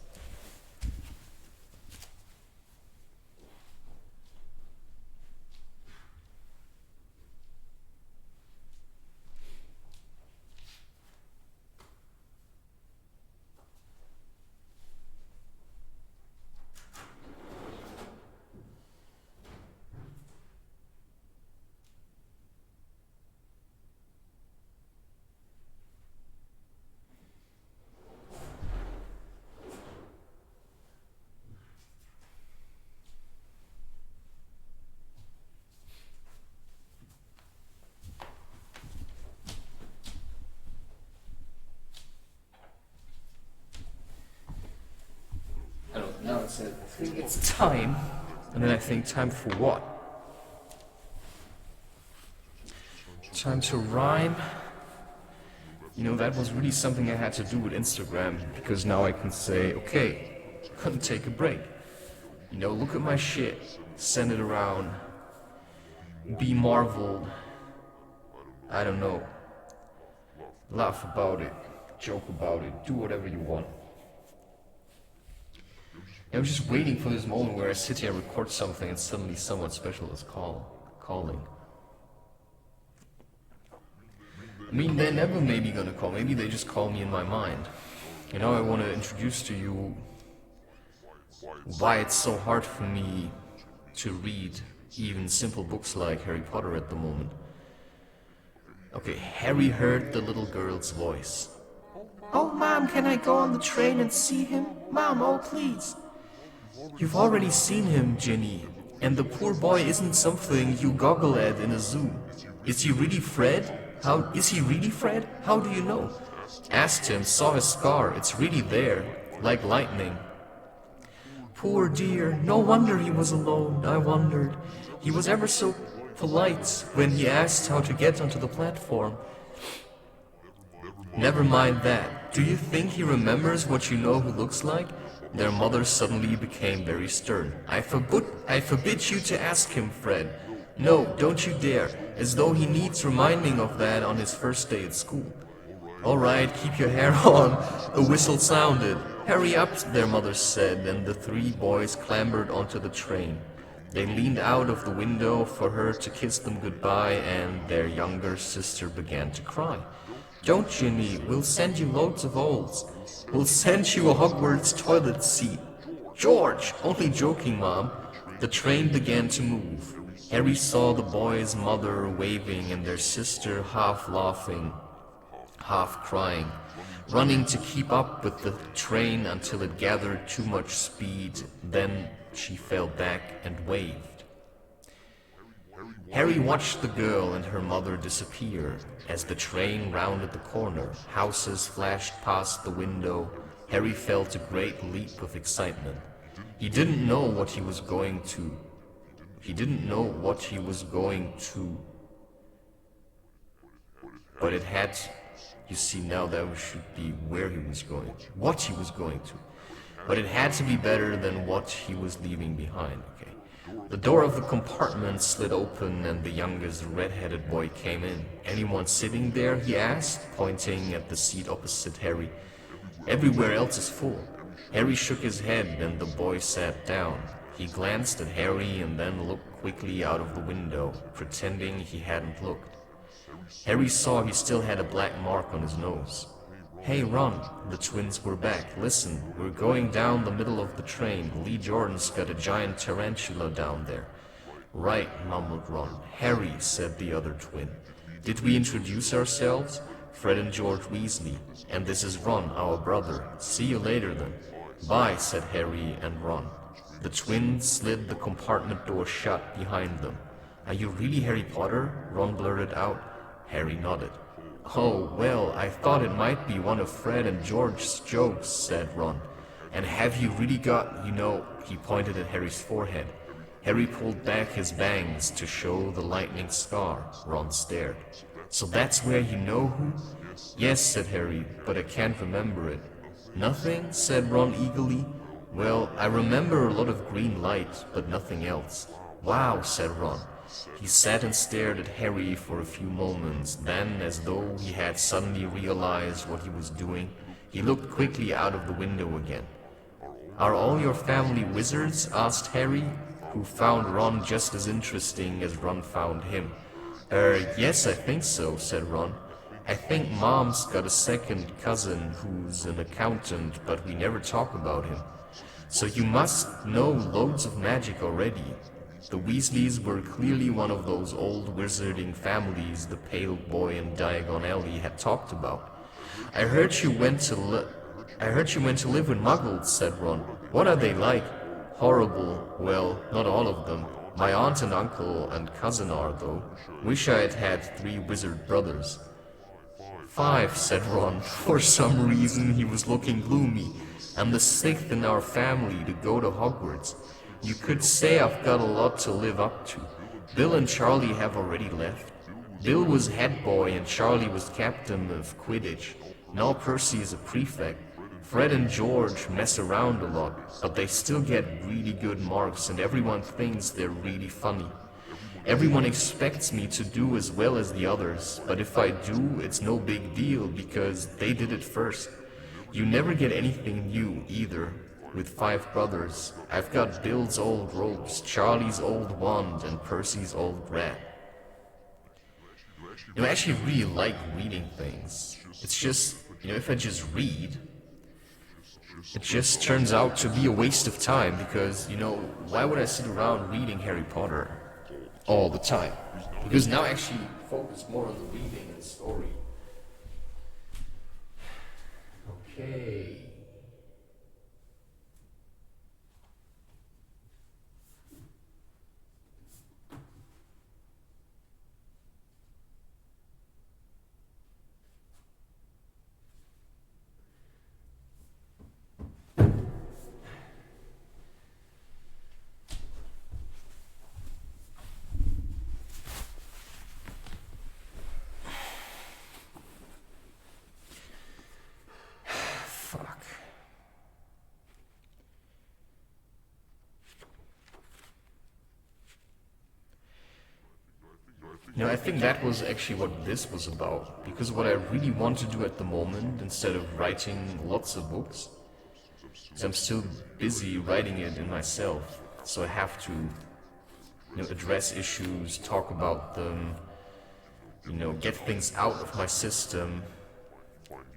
Now I think it's time, and then I think time for what? Time to rhyme, You know, that was really something I had to do with Instagram, because now I can say, okay, couldn't take a break. You know, look at my shit, send it around, be marveled, I don't know, laugh about it, joke about it, do whatever you want. I was just waiting for this moment where I sit here and record something and suddenly someone special is calling. I mean, they're never maybe gonna call, maybe they just call me in my mind. You know, I want to introduce to you why it's so hard for me to read even simple books like Harry Potter at the moment. Okay, Harry heard the little girl's voice. "Oh, Mom, can I go on the train and see him? Mom, oh please." "You've already seen him, Ginny, and the poor boy isn't something you goggle at in a zoo. Is he really Fred? How do you know?" "Asked him, saw his scar, it's really there, like lightning." "Poor dear, no wonder he was alone, I wondered. He was ever so polite when he asked how to get onto the platform." "Never mind that. Do you think he remembers what you know who looks like?" Their mother suddenly became very stern. I forbid you to ask him, Fred. No, don't you dare, as though he needs reminding of that on his first day at school." "All right, keep your hair on." A whistle sounded. "Hurry up," their mother said, and the three boys clambered onto the train. They leaned out of the window for her to kiss them goodbye, and their younger sister began to cry. "Don't, Ginny, we'll send you loads of olds. We'll send you a Hogwarts toilet seat." "George, only joking, Mom." The train began to move. Harry saw the boy's mother waving and their sister half laughing, half crying, running to keep up with the train until it gathered too much speed. Then she fell back and waved. Harry watched the girl and her mother disappear. As the train rounded the corner, houses flashed past the window. Harry felt a great leap of excitement. He didn't know what he was going to. But it had, you see, now that should be where he was going, what he was going to. But it had to be better than what he was leaving behind, okay. The door of the compartment slid open and the youngest red-headed boy came in. "Anyone sitting there?" he asked, pointing at the seat opposite Harry. "Everywhere else is full." Harry shook his head and the boy sat down. He glanced at Harry and then looked quickly out of the window, pretending he hadn't looked. Harry saw he still had a black mark on his nose. "Hey, Ron," the twins were back. "Listen, we're going down the middle of the train. Lee Jordan's got a giant tarantula down there." "Right," mumbled Ron. "Harry," said the other twin. "Did we introduce ourselves?" "Fred and George Weasley. And this is Ron, our brother. See you later then." "Bye," said Harry and Ron. The twins slid the compartment door shut behind them. "Are you really Harry Potter?" Ron blurted out. Harry nodded. "Oh, well, I thought it might be one of Fred and George's jokes," said Ron. "And have you really got, he pointed at Harry's forehead. Harry pulled back his bangs to show the lightning scar. Ron stared. "So that's where you know who?" "Yes," said Harry, "but I can't remember it." "Nothing?" said Ron eagerly. "Well, I remember a lot of green light, but nothing else." "Wow," said Ron. He sat and stared at Harry for a few moments. Then, as though he had suddenly realized what he was doing, he looked quickly out of the window again. "Are all your family wizards?" asked Harry, who found Ron just as interesting as Ron found him. Yes, I think so," said Ron. "I think Mom's got a second cousin who's an accountant, but we never talk about him. So you must know loads of magic already." The Weasleys were clearly one of those old wizarding families the pale boy in Diagon Alley had talked about. I heard you went to live with Muggles," said Ron. "What are they like?" "Horrible. Well, not all of them. My aunt and uncle and cousin are, though. Wish I had had 3 wizard brothers." "5, said Ron. For some reason he was looking gloomy. "I'm the 6th in our family to go to Hogwarts. You could say I've got a lot to live up to. Bill and Charlie have already left." Bill was head boy and Charlie was captain of Quidditch. Now Percy is a prefect. Fred and George mess around a lot, but they still get really good marks and everyone thinks they're really funny. Everyone expects me to do as well as the others, but if I do, it's no big deal because they did it first. You never get anything new either. With 5 brothers, I've got Bill's old ropes, Charlie's old wand, and Percy's old rat. I actually really like reading things. It's just, if I just read, it just turns out to be a waste of time because, why would I sit around reading Harry Potter all the time? Because now I actually focus more on the reading and story. Okay. I think that was actually what this was about, because what I really want to do at the moment, instead of writing lots of books, is I'm still busy writing it in myself, so I have to, address issues, talk about them, get things out of my system,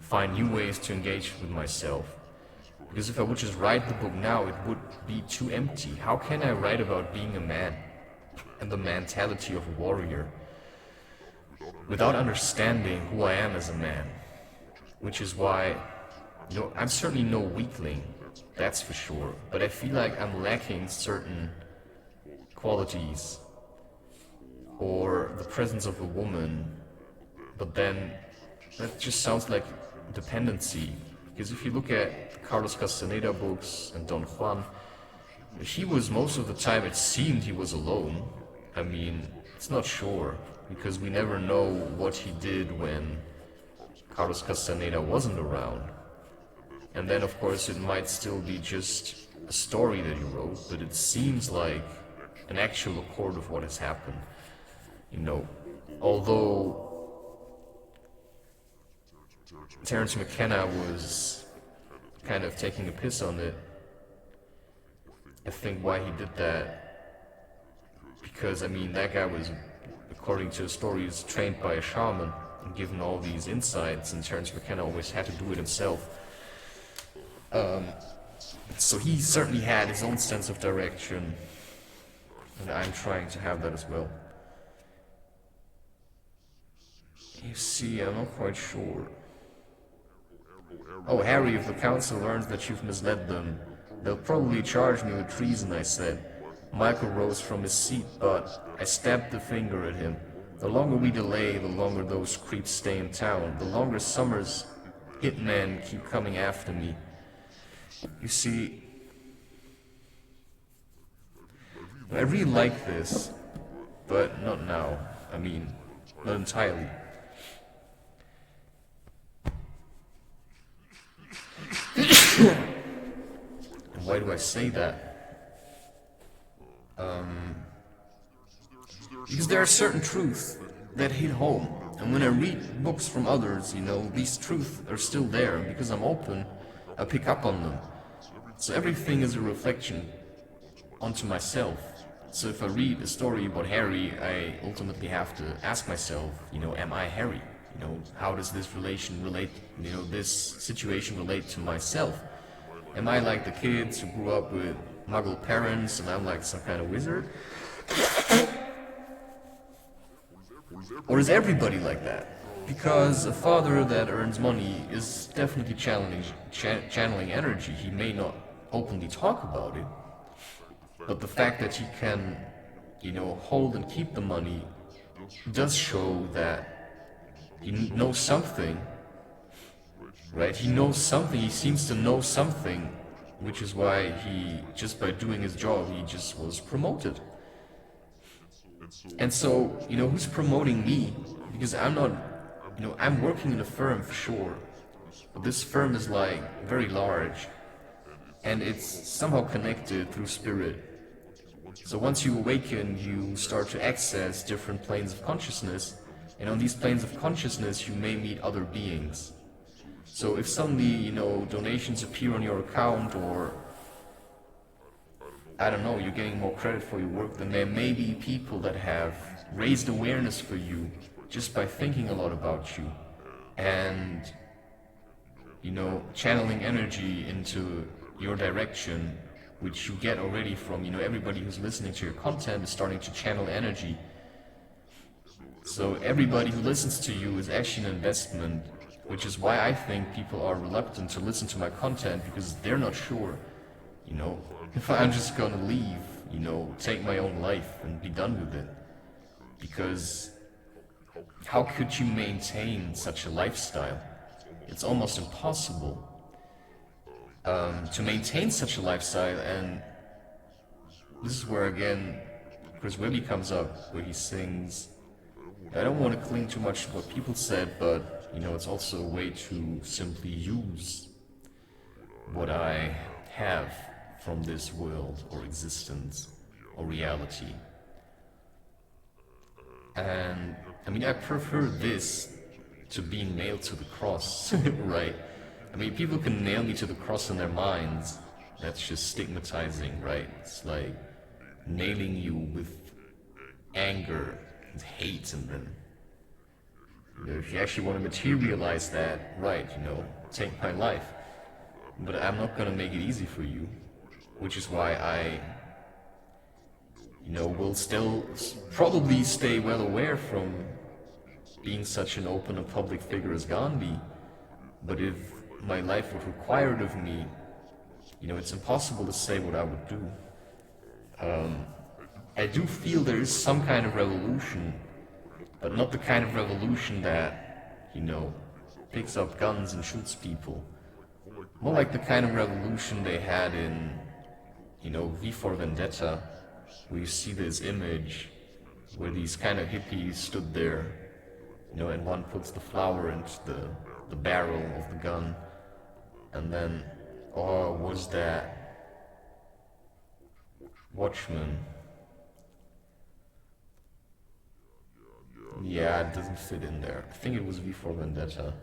find new ways to engage with myself. Because if I would just write the book now, it would be too empty. How can I write about being a man and the mentality of a warrior without understanding who I am as a man? Which is why, I'm certainly no weakling, that's for sure, but I feel like I'm lacking certain qualities or the presence of a woman, but then that just sounds like dependency. Because if you look at the Carlos Castaneda books and Don Juan, he was most of the time, it seemed he was alone. I mean, it's not sure, because we never know what he did when Carlos Castaneda wasn't around. And then of course it might still be just a story that he wrote, but it seems like an actual accord of what has happened. Although Terence McKenna was kind of taking a piss on it, I think why he did that, because that guy was, according to the stories, trained by a shaman and given all these insights, and Terence McKenna always had to do it himself. So he certainly had his own sense of direction, and I'm trying to have that as well. You see, I'm not quite sure. Oh, Harry, if the council learns that you've misled them, they'll probably charge me with treason, I said. Michael rose from his seat, but I stabbed the finger at him. The longer we delay, the longer those creeps stay in town. The longer Summers' hitmen keep coming after me. You see, I really like this, but not now. Not entirely. And why do I say that? Because there are certain truths that hit home, and when I read books from others, these truths are still there, and because I'm open, I pick up on them. So everything is a reflection onto myself. So if I read a story about Harry, I ultimately have to ask myself, am I Harry? How does this this situation relate to myself? Am I like the kids who grew up with Muggle parents and I'm like some kind of wizard? Or is everybody like that? Because a father that earns money is definitely channeling energy. He may not openly talk about it, but the fact that he can, hold and keep the money does show that he knows something, right? He knows something, he seems to know something, which is why he, just by doing his job, he just was promoted. And so, who's promoting me Because I'm not, I'm working in a firm for sure, but this firm is like very large, and it's somehow connected through spirit. So once you awaken, you start to access different planes of consciousness, and on these planes of consciousness you may meet other beings. So if suddenly, donations appear on your account, or I don't know, you're getting more credit for your work, then there may be people that have raised awareness for you just by thinking a lot about you, and channeling energy into your direction, which you get already from, everybody who's listening to your content is starting to channel energy. So everybody who listens to you is actually an investment, which is why I think people are reluctant to listen to my content, because they're not sure, if I'm just gonna leave, take my own life and be done with it. Because how could you maintain such a lifestyle? It's almost impossible to maintain such a lifestyle. And this is where again Chris Webby comes up, where he sings, I don't want to cling too much to what people said, but it's also a way to simply use what I have from this world or existence or reality. And I prefer this to being nailed to the cross, right? People can nail me to the cross in their minds. That's just stigmatizing, right? It's like nailing you with anger and hate, and then if you actually want to materialize that, right, take my life. But I'm not gonna make it easy for you, which is why I will still probably stay well aware from being such an open and public figure as Gandhi. But if my life would require it of me, it's impossible to say what I would do. I do feel there is some kind of revolution, but not the kind of revolution that, picks up guns and shoots people. More like the kind of revolution they had in, V for Vendetta, where you see this image where these kind of hippies stood there, and one puts the flower into the barrel of the gun, and then, was that Watchman? Yeah, it doesn't fit in there. I think it was V for Vendetta.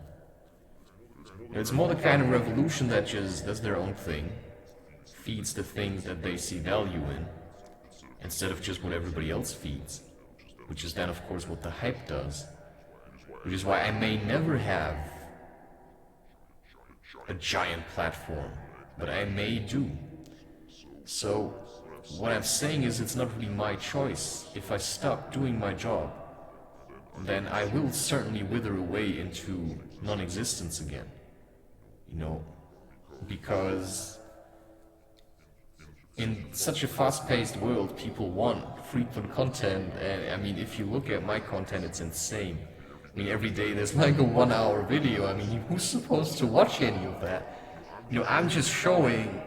It's more the kind of revolution that just does their own thing, feeds the things that they see value in, instead of just what everybody else feeds, which is then of course what the hype does. Which is why I may never have a giant platform, but I may do. So what I'm saying is, it's not really my choice. If I stop doing my job, then I will certainly wither away into non-existence again. Because in such a fast-paced world, people want frequent content, and if you look at my content, it's insane. Every day there's like a 1 hour video. Who's supposed to watch any of that? I'm just showing,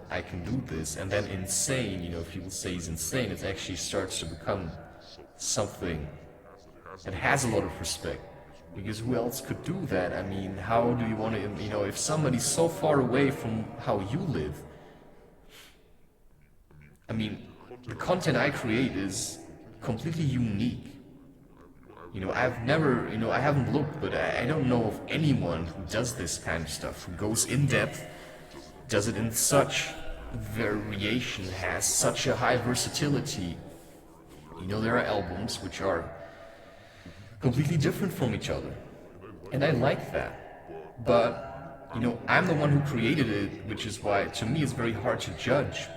I can do this, and then insane, if people say he's insane, it actually starts to become something that has a lot of respect. Because who else could do that? How do you want to, if somebody's so far away from how you live, the content I create is completely unique. I've never, I haven't looked, but I don't know of anyone who does this kind of stuff, who goes in depth, does it in such variation, has such a high versatility. There are albums which are completely different from each other, and I like that. But, I'm the one who created it, which is why, to me, it's very hard to judge.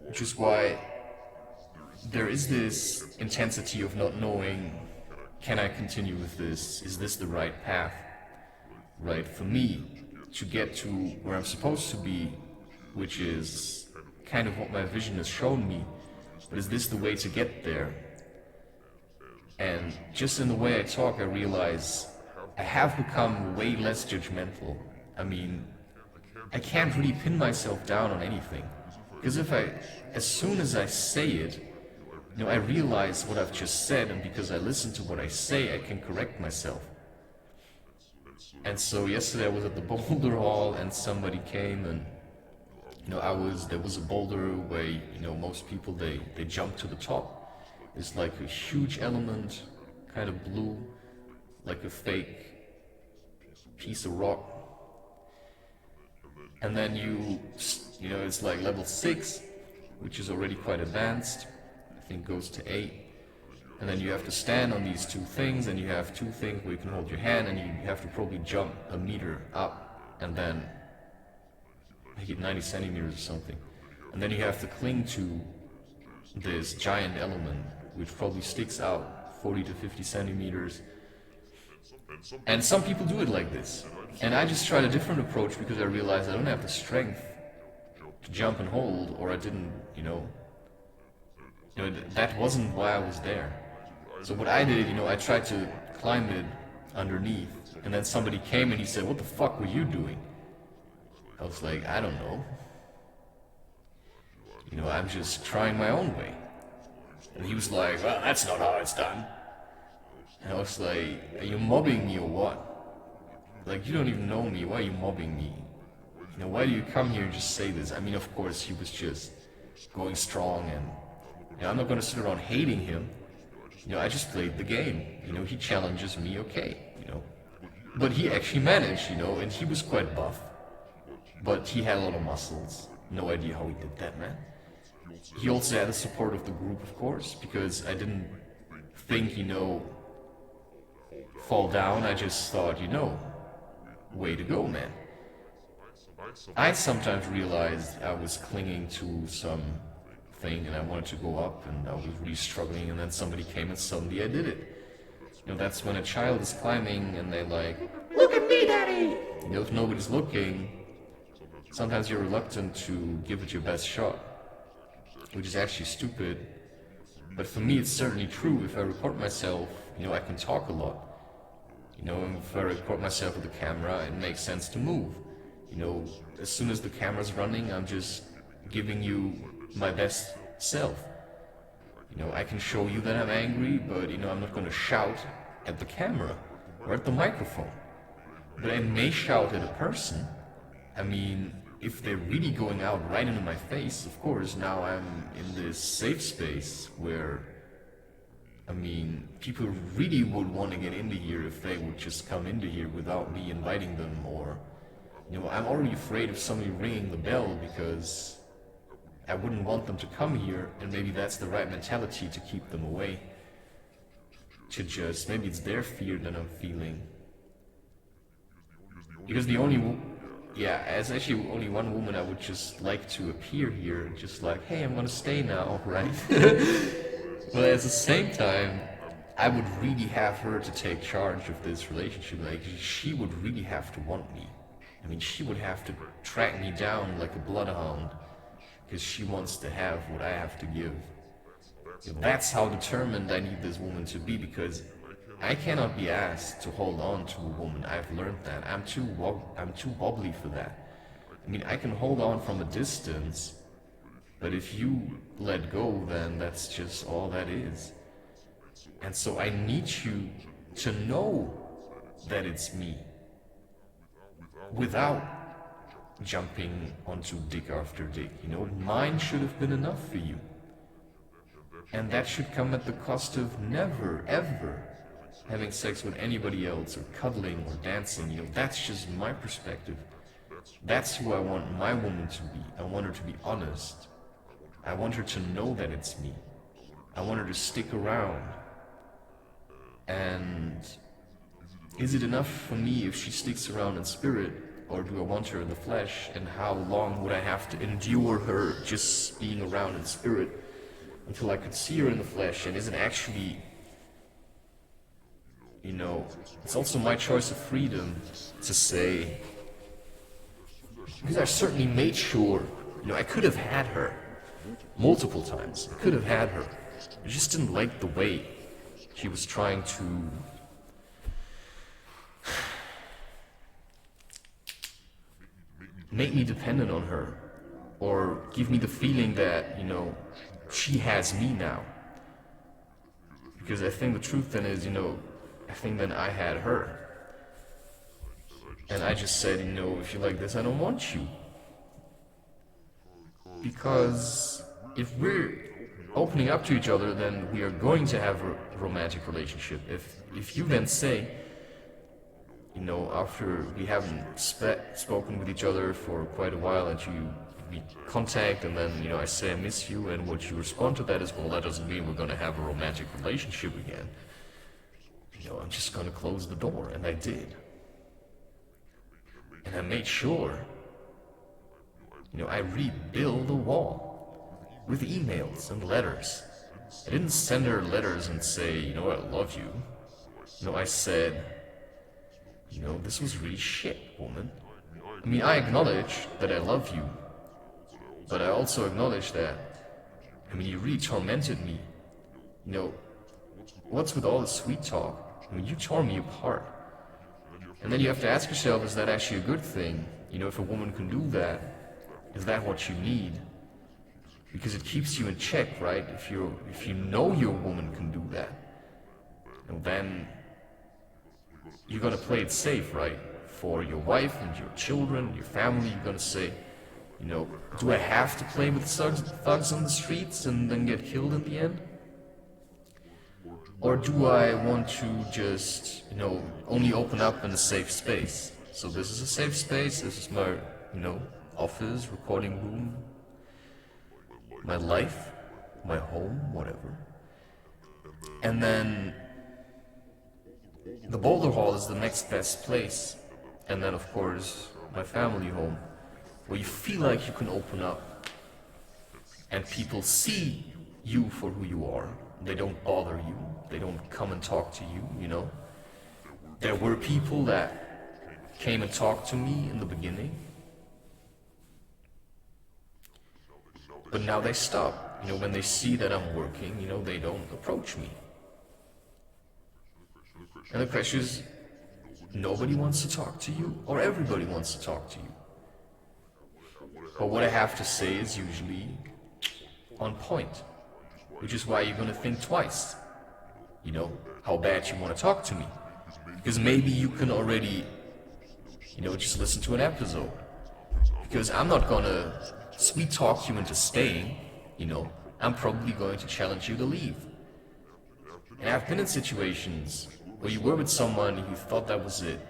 Which is why there is this intensity of not knowing, can I continue with this? Is this the right path? Right, for me, to get to where I'm supposed to be, which is kind of what my vision has shown me, but is this the way to get there? And just in the way I talk, I realize I have become way less judgmental. I can't really pin myself down on anything. Because as soon as I say it, I realize what I've just said, and because I listen to what I say, I can correct myself. And so yesterday I was at the boulder hall, and somebody came, and there was a boulder where most people they jump to the top. It's like a huge element, kind of blue, like a fake piece of rock. And then it's like level 6, which is already quite advanced. I think goes to 8. And then you have to stand on these 2 things, and you have 2 things where you can hold your hand, and you have to probably jump a meter up, and then make it 90 centimeters or something. And then you have to cling to this giant element, which probably sticks out 40 to 50 centimeters. And some people do it like this. And I just tried a different approach because I realized I don't have the strength to jump and hold, or I didn't, that wasn't why I was there. So what I did, I tried to climb it underneath, and then somebody came and he said, "What the fuck were you doing?" I was like, "I don't know. I'm just trying my own way." And he was like, "Well, that's not how it's done." And I was like, "Are you mobbing me or what? Like, you don't even know me, why are you mobbing me? Why do you come here and just say this?" I mean, of course, he was just going strong, and I'm not gonna sit around hating him. I just played the game. He challenges me, okay, But he actually managed, and he was quite buff. But he had a lot of muscles. No idea how he did that, man. He also had the support of the group, of course, because I didn't think, fall down. I just thought, way to go, man. I sometimes realized I was clinging to some thing and I wanted to go up, and I was really struggling, and then somebody came and suddenly I did it. That's when a child is climbing and they're like, "Look at me, daddy!" If nobody's looking, sometimes you're reluctant to give it your best shot, which is actually stupid. But for me, it's certainly true. If I record myself, I can talk a lot. If I record myself with a camera, it makes sense to move. As soon as the camera's running, I'm just giving you my best self. I can show you that I'm angry, but I'm not going to shout at the camera or at the microphone. But I may shout at a person. I mean, if they're really going out right into my face, of course, now I'm in this safe space where, people really would want to get into here if they would just come into here without me inviting them, or, I'm already afraid of somebody ringing the bell because I wouldn't want them to come here, and maybe that's the right mentality to keep them away. Maybe it's their fear that I'm feeling. Because there's actually only one woman I would just like to appear here, just like, "Hey, I'm gonna stay now," right? But at the same time, I would really have her to take charge of this relationship. Like, she would really have to want me. She would have to track me down like a bloodhound, because she wants to have what I have to give. That's how determined I need this woman to be, because I cannot be asked to hold on to a woman. I've learned that. I'm too wobbly for that. I can hold on from a distance, but if you let go, then that's just all that is. And so I need you to know that it's me, without jumping onto dick after dick. Mine should have been enough for you. And that should come at the cost of never, ever having sex with anybody else, or cuddling, or dancing. That's just my perspective. That's who I want my woman to be. I want her to be honest. I want her to know that it's me. I want her to stick around. And is it enough for me if she sticks around in spirit, or do I want her in the flesh? And how long would I have to endure her just being around in spirit until I could see her in the flesh? And is it actually, it's also my choice of freedom to say, because I certainly made sure, I could have had her multiple times. I could have had her. I just didn't like the way she was trying to make me dependent on her, or give me the feeling that, she has me now. Because I think the truth then is, I think then I had her. And I just said, if you like this, I don't want you. Because if we're opening up to each other, then we are going to have a romantic relationship. If you then say, after we haven't spoken with each other for quite a while and we contact and then, I say I miss you, and what you respond to that is, well, that doesn't mean we're going to have a romantic relationship again. I'm just going to close the door, and I did. And I made sure, I rebuilt the wall with emails and letters. I didn't send her letters and say, I love you. I said, this was really shit, woman. I mean, I acknowledge that I love you, but I also acknowledge that, you really tormented me. What's with all the sweet talk? You tore me apart. And then you have to ask yourself, is that actually a good thing? If a woman can do that, is that what you need? Because it keeps you in check, right? If you know your woman can do that, then you're gonna play it safe, right? For your wife and your children, your family, you're gonna say, do I have to play with thugs on the streets and then get killed in the end? Or do I want to just, only open up in a safe space? So this is a safe space, this is my, office, recording room, my life, my home, whatever. And then the Boulder Hall is the next best place. And then, of course, my family home, where you feel like you can open up and people see you for who you are. They don't bother you. They don't come and talk to you, There were people that came and talked to me in the beginning. But now they stop. When they see that I'm working, they don't approach me. And the question is, nobody wants to talk to you, or everybody wants to talk to you? But what I have to say is usually on point, which is why you're gonna think twice, how bad you want to talk to me. Because maybe you can already, just listen to an episode. Because I'm not gonna sweet talk you into staying, I'm probably going to challenge you to leave. And I've been in situations where you were with someone, you thought that was it,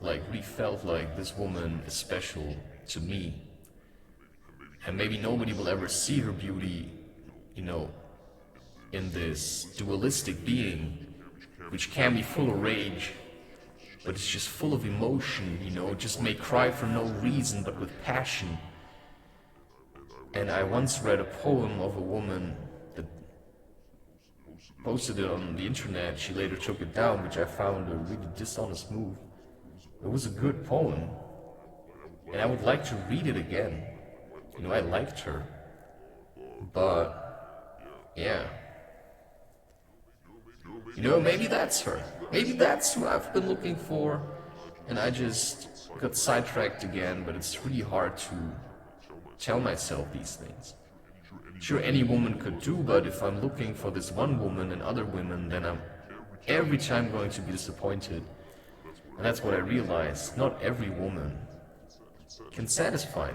like we felt like this woman is special to me. And maybe nobody will ever see her beauty, in this dualistic being, which can be full of rage, but it's just full of emotion, just may cry for no reason, but with passion. And I once read a poem of a woman that posted it on the internet. She later took it down, which I found a really dishonest move. It was a good poem, and I would like to read it again. I liked her, but yeah. Maybe that's her. Maybe that's who I've been looking for, and I just got sidetracked again, but it's really hard to tell myself these things. Sure, any woman could do, but if I'm looking for this one woman and other women, then I'm every time going to be disappointed. And that's what I realized. Not every woman can satisfy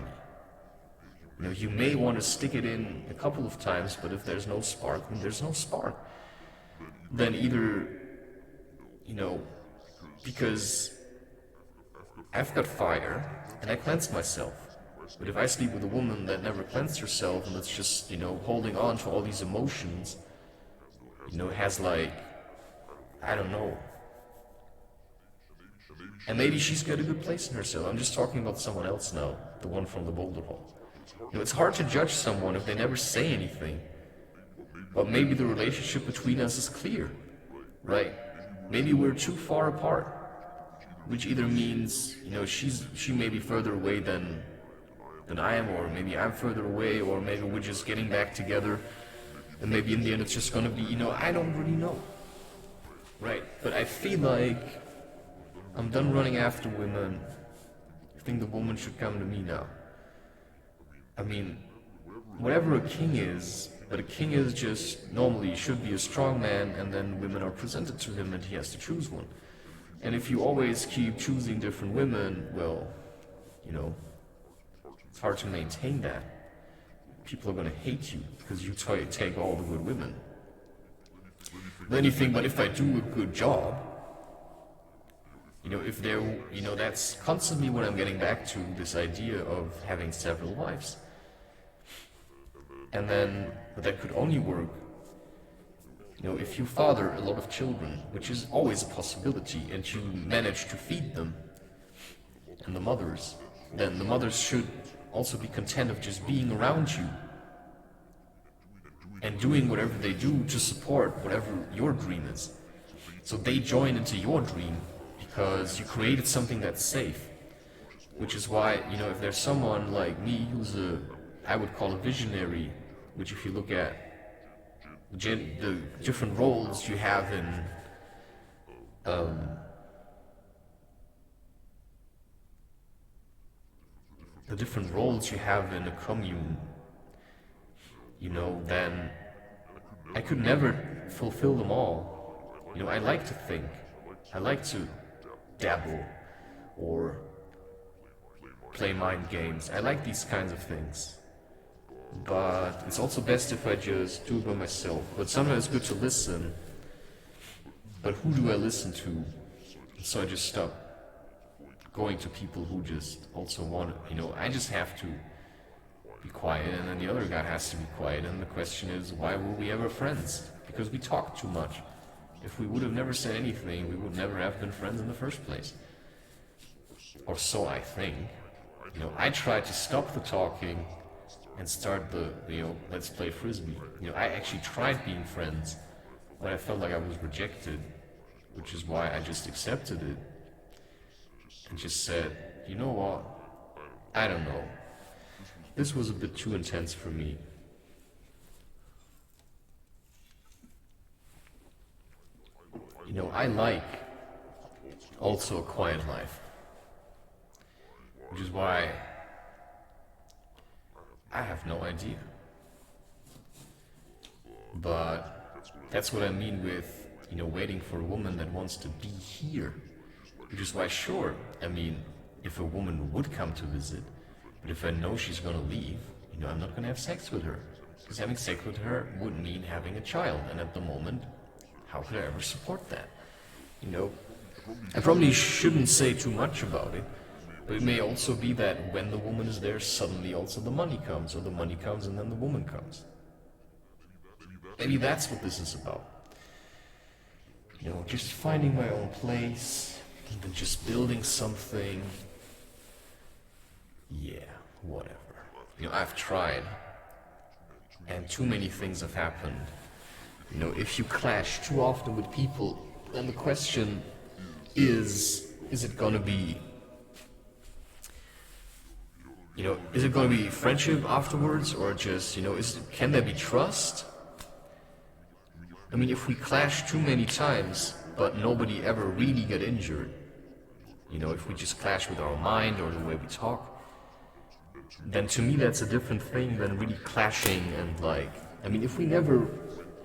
me. You may want to stick it in a couple of times, but if there's no spark, then there's no spark. Then either, because I've got fire and I cleanse myself. But if I sleep with a woman that never cleansed herself and that's just, holding on to all these emotions, has like, I don't know. And maybe she's got a good place in herself. I'm just talking about someone else now, the one from the Boulder Hall. It's hard to judge someone if they never say anything. But maybe the relationship between us is clear, right? Maybe we're too far apart, which either means, she may be further away than I am, or maybe I'm further away, or maybe we're just getting back together, and maybe in the end it's just gonna be, I don't really know, right? But I feel like I'm done running after women. I think the woman should come to me now. I mean, whatever a king is, But a king is just, normally should be a strong man, and then women are presented to him and he has to choose one. And if you always keep choosing different women, well, you know, it's hard to maintain that. People are gonna hate you because you take all the good women. Then you think, but if I do a good job, if they're, that's constantly what I'm getting back to, this idea of having several wives. And then, but that could only work, if you father a lot of children, which is always a possibility, and you manage to feed them, and the mothers, then the mothers should also be content of just being around you and doing whatever they do to support whatever your dream is. So they join into your dream because you created something that's safe. Which is why, if there's someone like me who's I would call a visionary, which if you look at the different roles you have in the different roles you have in a commune, then I could never fulfill them all. I like to think, I like to dabble or play mind games. I like these kinds of things. But it's also best if I just do it by myself. But sometimes it's good to listen. But who do I listen to? So I just stop going to people who just also want it. I just have to be quiet, and then the other guy has to be quiet. And the question is, why were we ever friends? Because we talked too much. If we would have never said anything, we would never have been friends in the first place. Or so I think. I tried to stop the talking and start the, let's play frisbee. I actually tried being friends, but I felt like I was rejected, which is why I just accepted it and just said, you know what, I don't know. This was a bit too intense for me. I like also a quiet life, which is why I have no idea. But that's what I mean with, waiting for a woman that wants to be here. Which is why, sure, if a woman would come to visit, but if I know she's gonna leave, I'm not gonna have sex with her. Because having sex with her would mean having a child, and at the moment, how could I ever support that? I probably shouldn't say too much about it, but it may also be that when the woman is there, suddenly also the money comes, or the money comes and then the woman comes. Maybe that's what this is about. Just finding my own place, and then just building something. Yeah, whatever. I've tried, and too many things have happened. If you clash too often with people, then the question is it gonna be, is it gonna be friendship afterwards, or just, can there be trust? If we clash too many times, but nobody ever really get injured, if we just clash with our mind or the way we talk, then to me that's a different thing than really clashing and if we never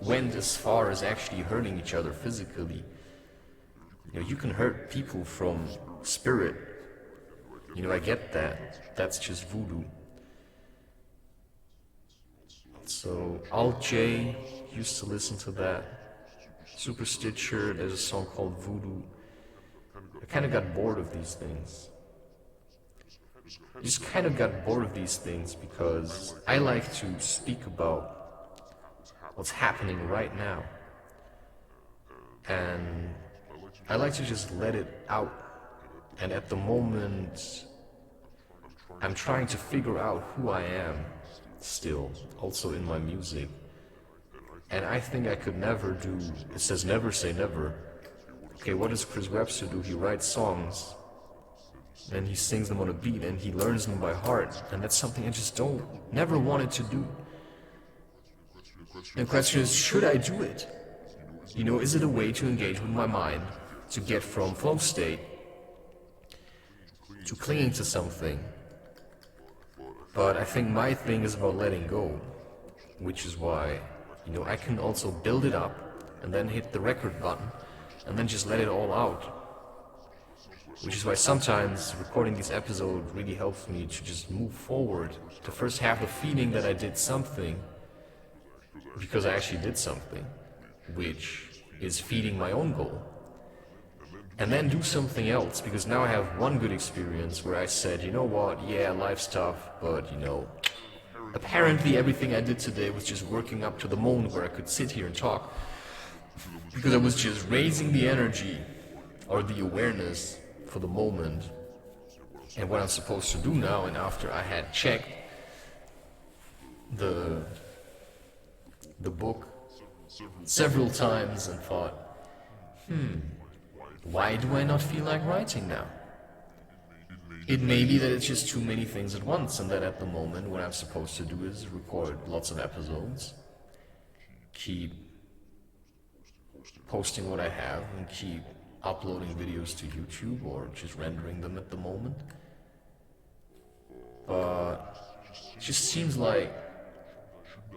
went as far as actually hurting each other physically, you can hurt people from spirit. I get that. That's just voodoo. So Alt J used to listen to that. Super Stitcher, there's a song called Voodoo. I kind of got bored of these things. I just kind of got bored of these things because I like to speak about what's happening right now. And I like to just let it out. And at the moment, I'm trying to figure out who I am still, also in my music. And I think I could never do, it says never say never. Okay, what does Chris Webster do? He writes songs, and he sings them on a beat, and he learns them by heart. And that's something I just never wanted to do. The question is, should I do it? Is it a way to engage with my mind, to get from flow state to clinging to something? But I think my thing is about letting go. which is why, I can also build it up and then hit the record button and then just let it all out. Which is why sometimes recording this episode really helps me to just move forward, to first have the feeling that I did something, because I actually did something, which is feeding my own goal. And then do something else, because now I have one good experience where I said, you know what, yeah, life's tough, but apparently everything I did today was just working up to the moment where I could sit here and talk, because I was just raising the energy or the awareness for the moment. And what I'm supposed to do now, and after I had checked the book several times and thought, why do I not feel like writing now? It may be that it's just too many things at once, and that at the moment what I'm supposed to do is record lots of episodes, keep posting what I have, and keep uploading videos to YouTube or just rendering them at the moment. But it just seems like,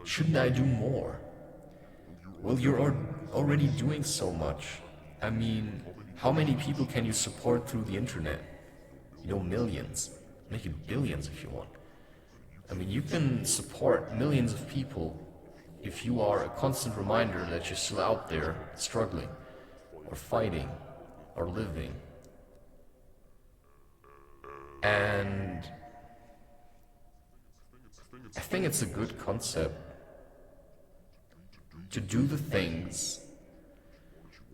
shouldn't I do more? Well, you're already doing so much. I mean, how many people can you support through the internet? Millions. Make it billions if you want. I mean, you can support millions of people if you are a constant reminder that you're still out there struggling or fighting or living. And I think it's a good concept to do the things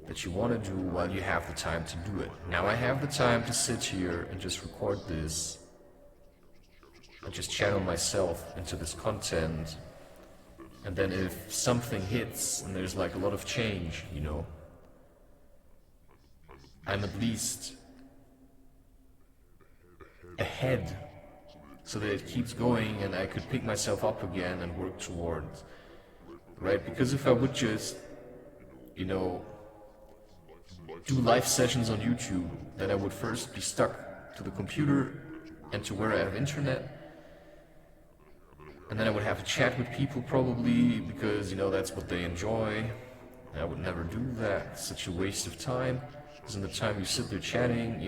that you want to do while you have the time to do it. Now I have the time to sit here and just record this and just channel myself into this content, and then if something hits and there's like a lot of change, I'm at least ahead so that it keeps going and I could pick myself up again and work towards, right? Because if I would just, do live sessions on YouTube, then I would first be stuck to the computer and to where I have internet, and then I would have to chat with people probably because that's what they enjoy. And I would never do that. It's such a waste of time, because in the time you sit there chatting,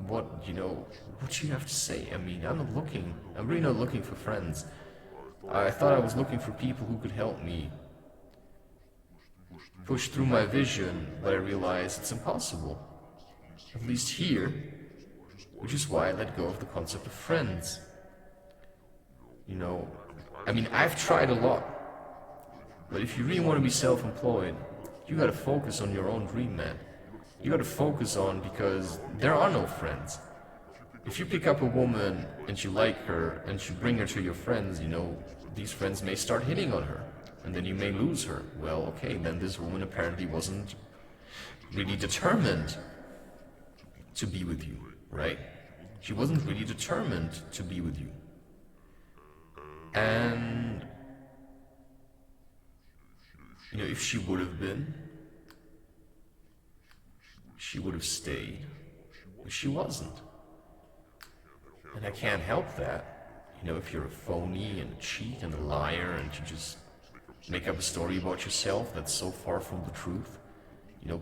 what do you have to say? I mean, I'm really not looking for friends. I thought I was looking for people who could help me push through my vision, but I realized it's impossible. At least here, which is why I let go of the concept of friends. I mean, I've tried a lot, but if you really want to be self-employed, you gotta focus on your own dream, man. You gotta focus on, because there are no friends. If you pick up a woman and you like her and you bring her to your friends, these friends may start hitting on her. And then you may lose her. Well, okay, then this woman apparently wasn't really determined to be with you, right? She wasn't really determined to be with you. And, if she would have been, she would have stayed, but she wasn't. And I can't help that. If you're a phony and a cheat and a liar and you just make up a story about yourself that's so far from the truth,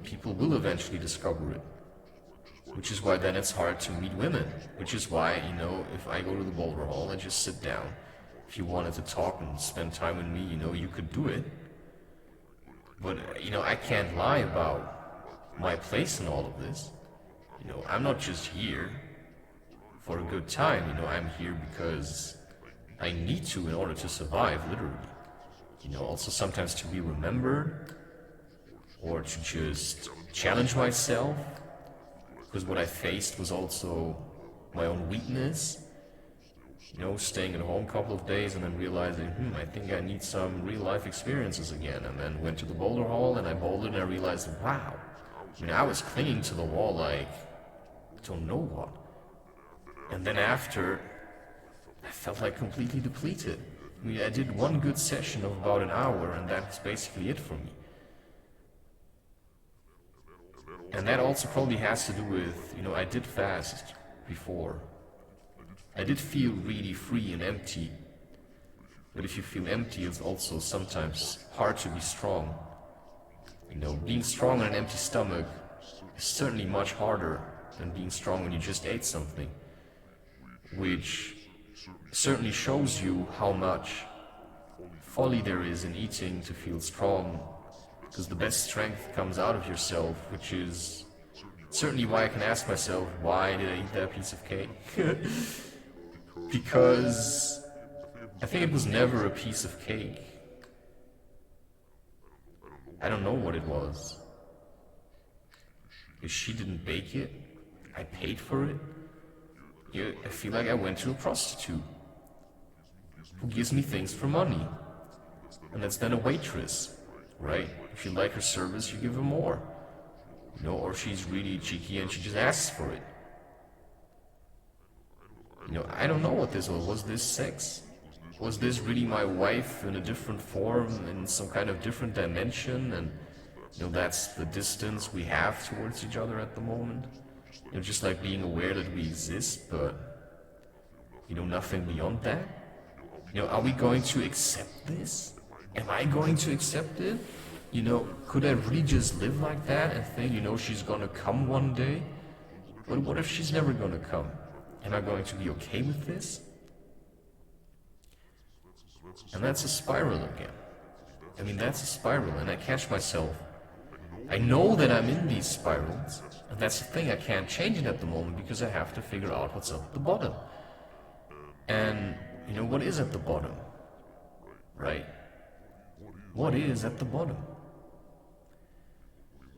people will eventually discover it. Which is why then it's hard to meet women. Which is why, if I go to the Boulder Hall and just sit down, if you wanted to talk and spend time with me, you could do it. But, I can't lie about my place in all of this. I'm not just here for a good time, I'm here because I need to in order to survive, literally. Also sometimes to be remembered, or to just challenge myself, because what I faced was also my own weakness. Staying at home a couple of days and then realizing, I think I need some real life experiences again, and then went to the Boulder Hall and I bouldered and I realized, wow, I was clinging to the wall like, I don't know what. And then after, I felt like completely depleted. I did one good session of about an hour, and that's basically it for me. And that also probably has to do with, I did fast before. I did feel really free and empty. But if you feel empty, it's also sometimes hard to be strong. You know, being strong on an empty stomach is certainly much harder than being strong when you just ate something, which certainly shows you how much folly there is in eating to feel strong, because the best strength comes out of yourself, which is certainly why I can ask myself, why did I eat that piece of cake? Because I think it was never a piece of cake. I don't know what it was. If she didn't bake it, I paid for it. Yeah, I feel like I went to a prostitute who gives me things for money. And that's then a waitress, right? If you like her service, you give her more. You know, or she's really cheeky and she just asks for it. You know, I don't know what this was. Was this sex? Was this really my wife in a different form, in some kind of different dimension? And, you know, that's the distance we have towards each other at the moment. You know, just like being aware that we exist, but, you know, nothing beyond that. You know, are we going to accept this? Am I going to accept it? You know, could I really just live like that and think, you know, she's gonna come one day? But what if she's never gonna come? Am I going to be okay with this? And that's a spiral again. I mean, that's a spiral, and I catch myself. I know that I'm in these spirals, and that's the thing, I can't change it at the moment because I have to figure out what's at the bottom. And, you know, what is at the bottom? Right? What is at the bottom?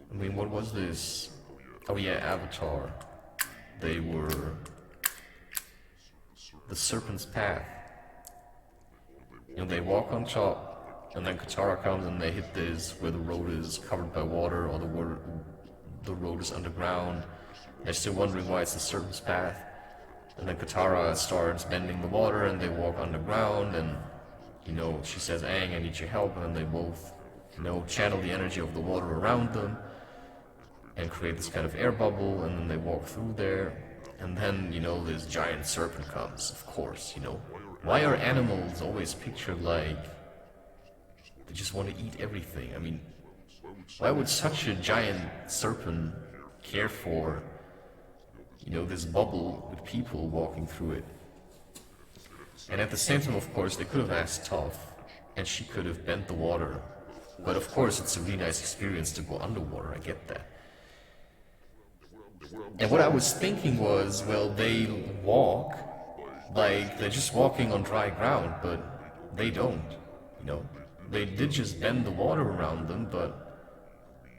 I mean, what was this? Oh yeah, Avatar. They were the serpent's path. You know, they walk on top, and then Katara comes and they hit this where the road is covered by water, or the road is underground. They're still wondering why it's the serpent's path. And then Katara starts bending the water, and they walk underground, and, you know, she says, Aang, I need your help, and then they both, you know, channel the energy of the water around them, and create this kind of air bubble, and then they walk through there, and then, you know, this giant serpent comes, of course, you know. Why are animals always pictured like they just want to eat everything? I mean, why would such a giant serpent care for, you know, this bubble with people walking through it? And at the same time, of course, they could have asked Toph, and she could have bent the water. But of course, it's a really nice experience to go underwater, I get that. And what I was thinking was, well, they walk like they're just walking on dry ground, but they don't, you know. They did just bend the water around them, but,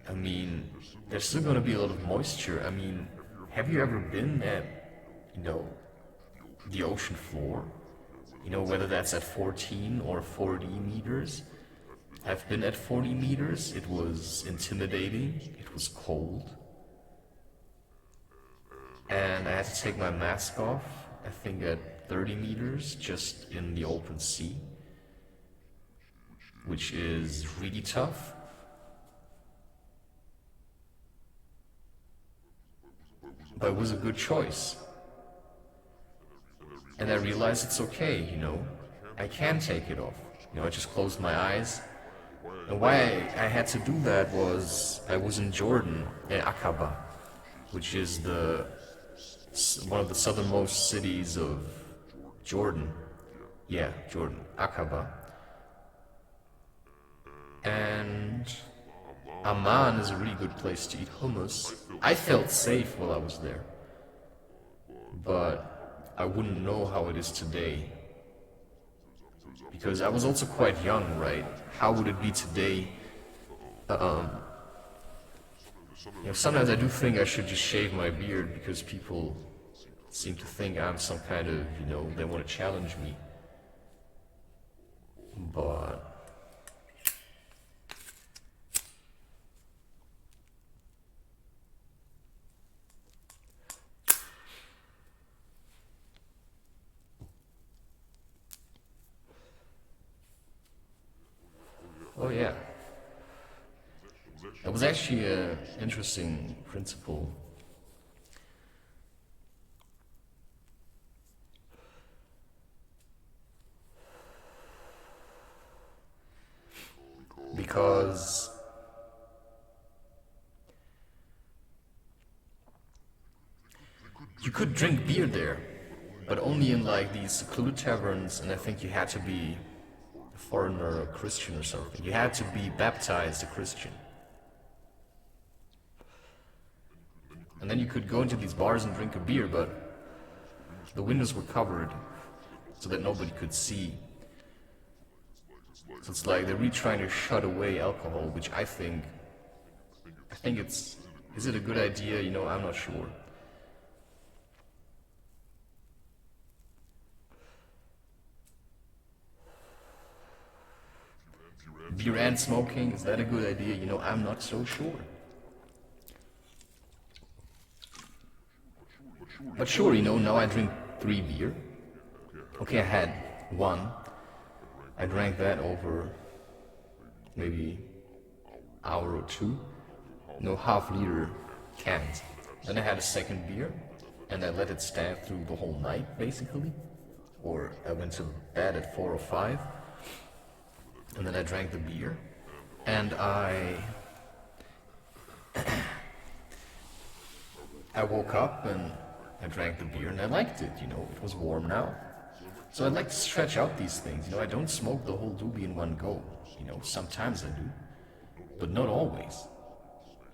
I mean, there's still gonna be a lot of moisture. I mean, have you ever been at, you know, the ocean floor? You know, whether that's at 14 or 40 meters. I've been at 40 meters. It was intimidating. It was cold. And I had to take my mask off, I think at 30 meters, just in the open sea, which is really tough. But it was a good choice. And I realized it's okay, you know, I can take it off. You know, I just closed my eyes. And why I had to do that was, I was in Jordan, in Aqaba, which is one of the southernmost cities of Jordan. Yeah, Jordan, Aqaba. And Amman is a really good place to eat hummus. I felt safe while I was there, but I wouldn't know how it is today. Because I was also quite young, right? How would it be today? You know, sometimes I do think I should just shave my beard because people seem to think I'm some kind of, you know, they want to challenge me. But oh yeah. It was actually an interesting principle. because you could drink beer there, but only in like these secluded taverns, and I think you had to be a foreigner or a Christian or something. You had to be baptized a Christian. And then you could go into these bars and drink a beer, but the windows were covered so that nobody could see. So it's like they're really trying to shut away alcohol, which I think is it a good idea? You know, I'm not sure. Beer and smoking, is that a good idea? You know, I'm not so sure. But sure, you know, now I drink 3 beer. Okay, I had 1. I drank that over maybe hour or 2. No, half-liter cans. Then I had a second beer, and I let it stand through the whole night, basically. Or I went to bed at 4 or 5. And then I drank the beer, and I woke up and I drank the beer and I liked it, you know, it was warm now. So I'd like to stretch out these things, you know, I don't smoke the whole doobie in one go, you know, sometimes I do, but not always.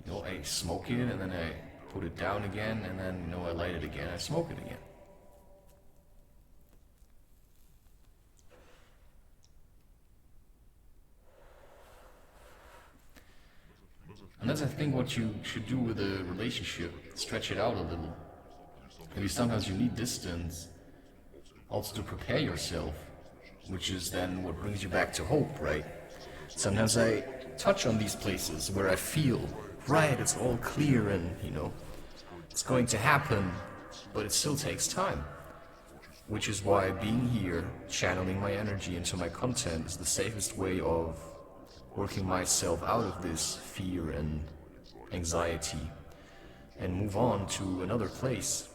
You know, I smoke it and then I put it down again and then, you know, I light it again, I smoke it again. And that's, I think, what you should do with a relationship. Stretch it out a little. Maybe sometimes you need distance also to prepare yourself, which is then what brings you back to hope, right? Sometimes I touch on these places where I feel, right, it's all clear and, you know, it's going to happen, but it still takes time. Which is why being here, channeling my energy into my content is the safest way of working myself out of this fear and anxiety and move on to another place.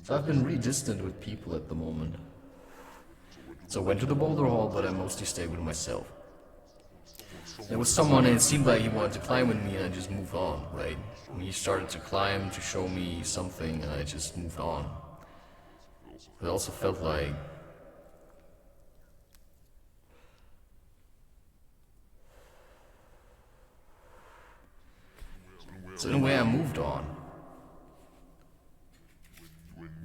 So I've been really distant with people at the moment. So I went to the boulder hall, but I mostly stayed with myself. There was someone and it seemed like he wanted to climb with me and I just moved on, right? And he started to climb to show me something and I just moved on. It also felt like so in a way I moved on.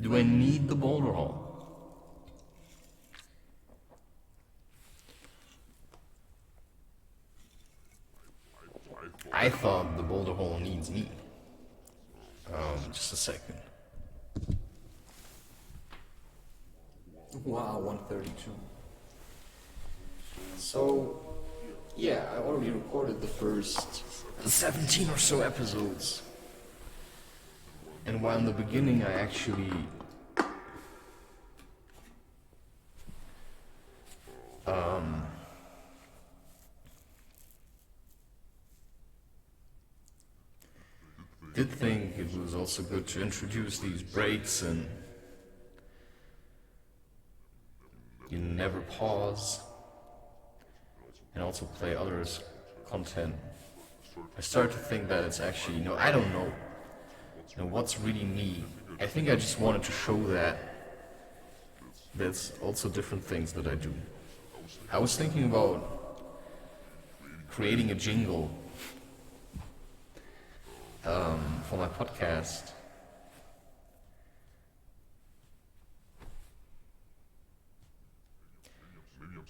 Do I need the boulder hall? I thought the boulder hall needs me. Just a second. Wow, 132. So, yeah, I already recorded the first 17 or so episodes. And while in the beginning I actually did think it was also good to introduce these breaks and you never pause and also play others' content. I started to think that it's actually, you know, I don't know, you know, what's really me. I think I just wanted to show that there's also different things that I do. I was thinking about creating a jingle for my podcast.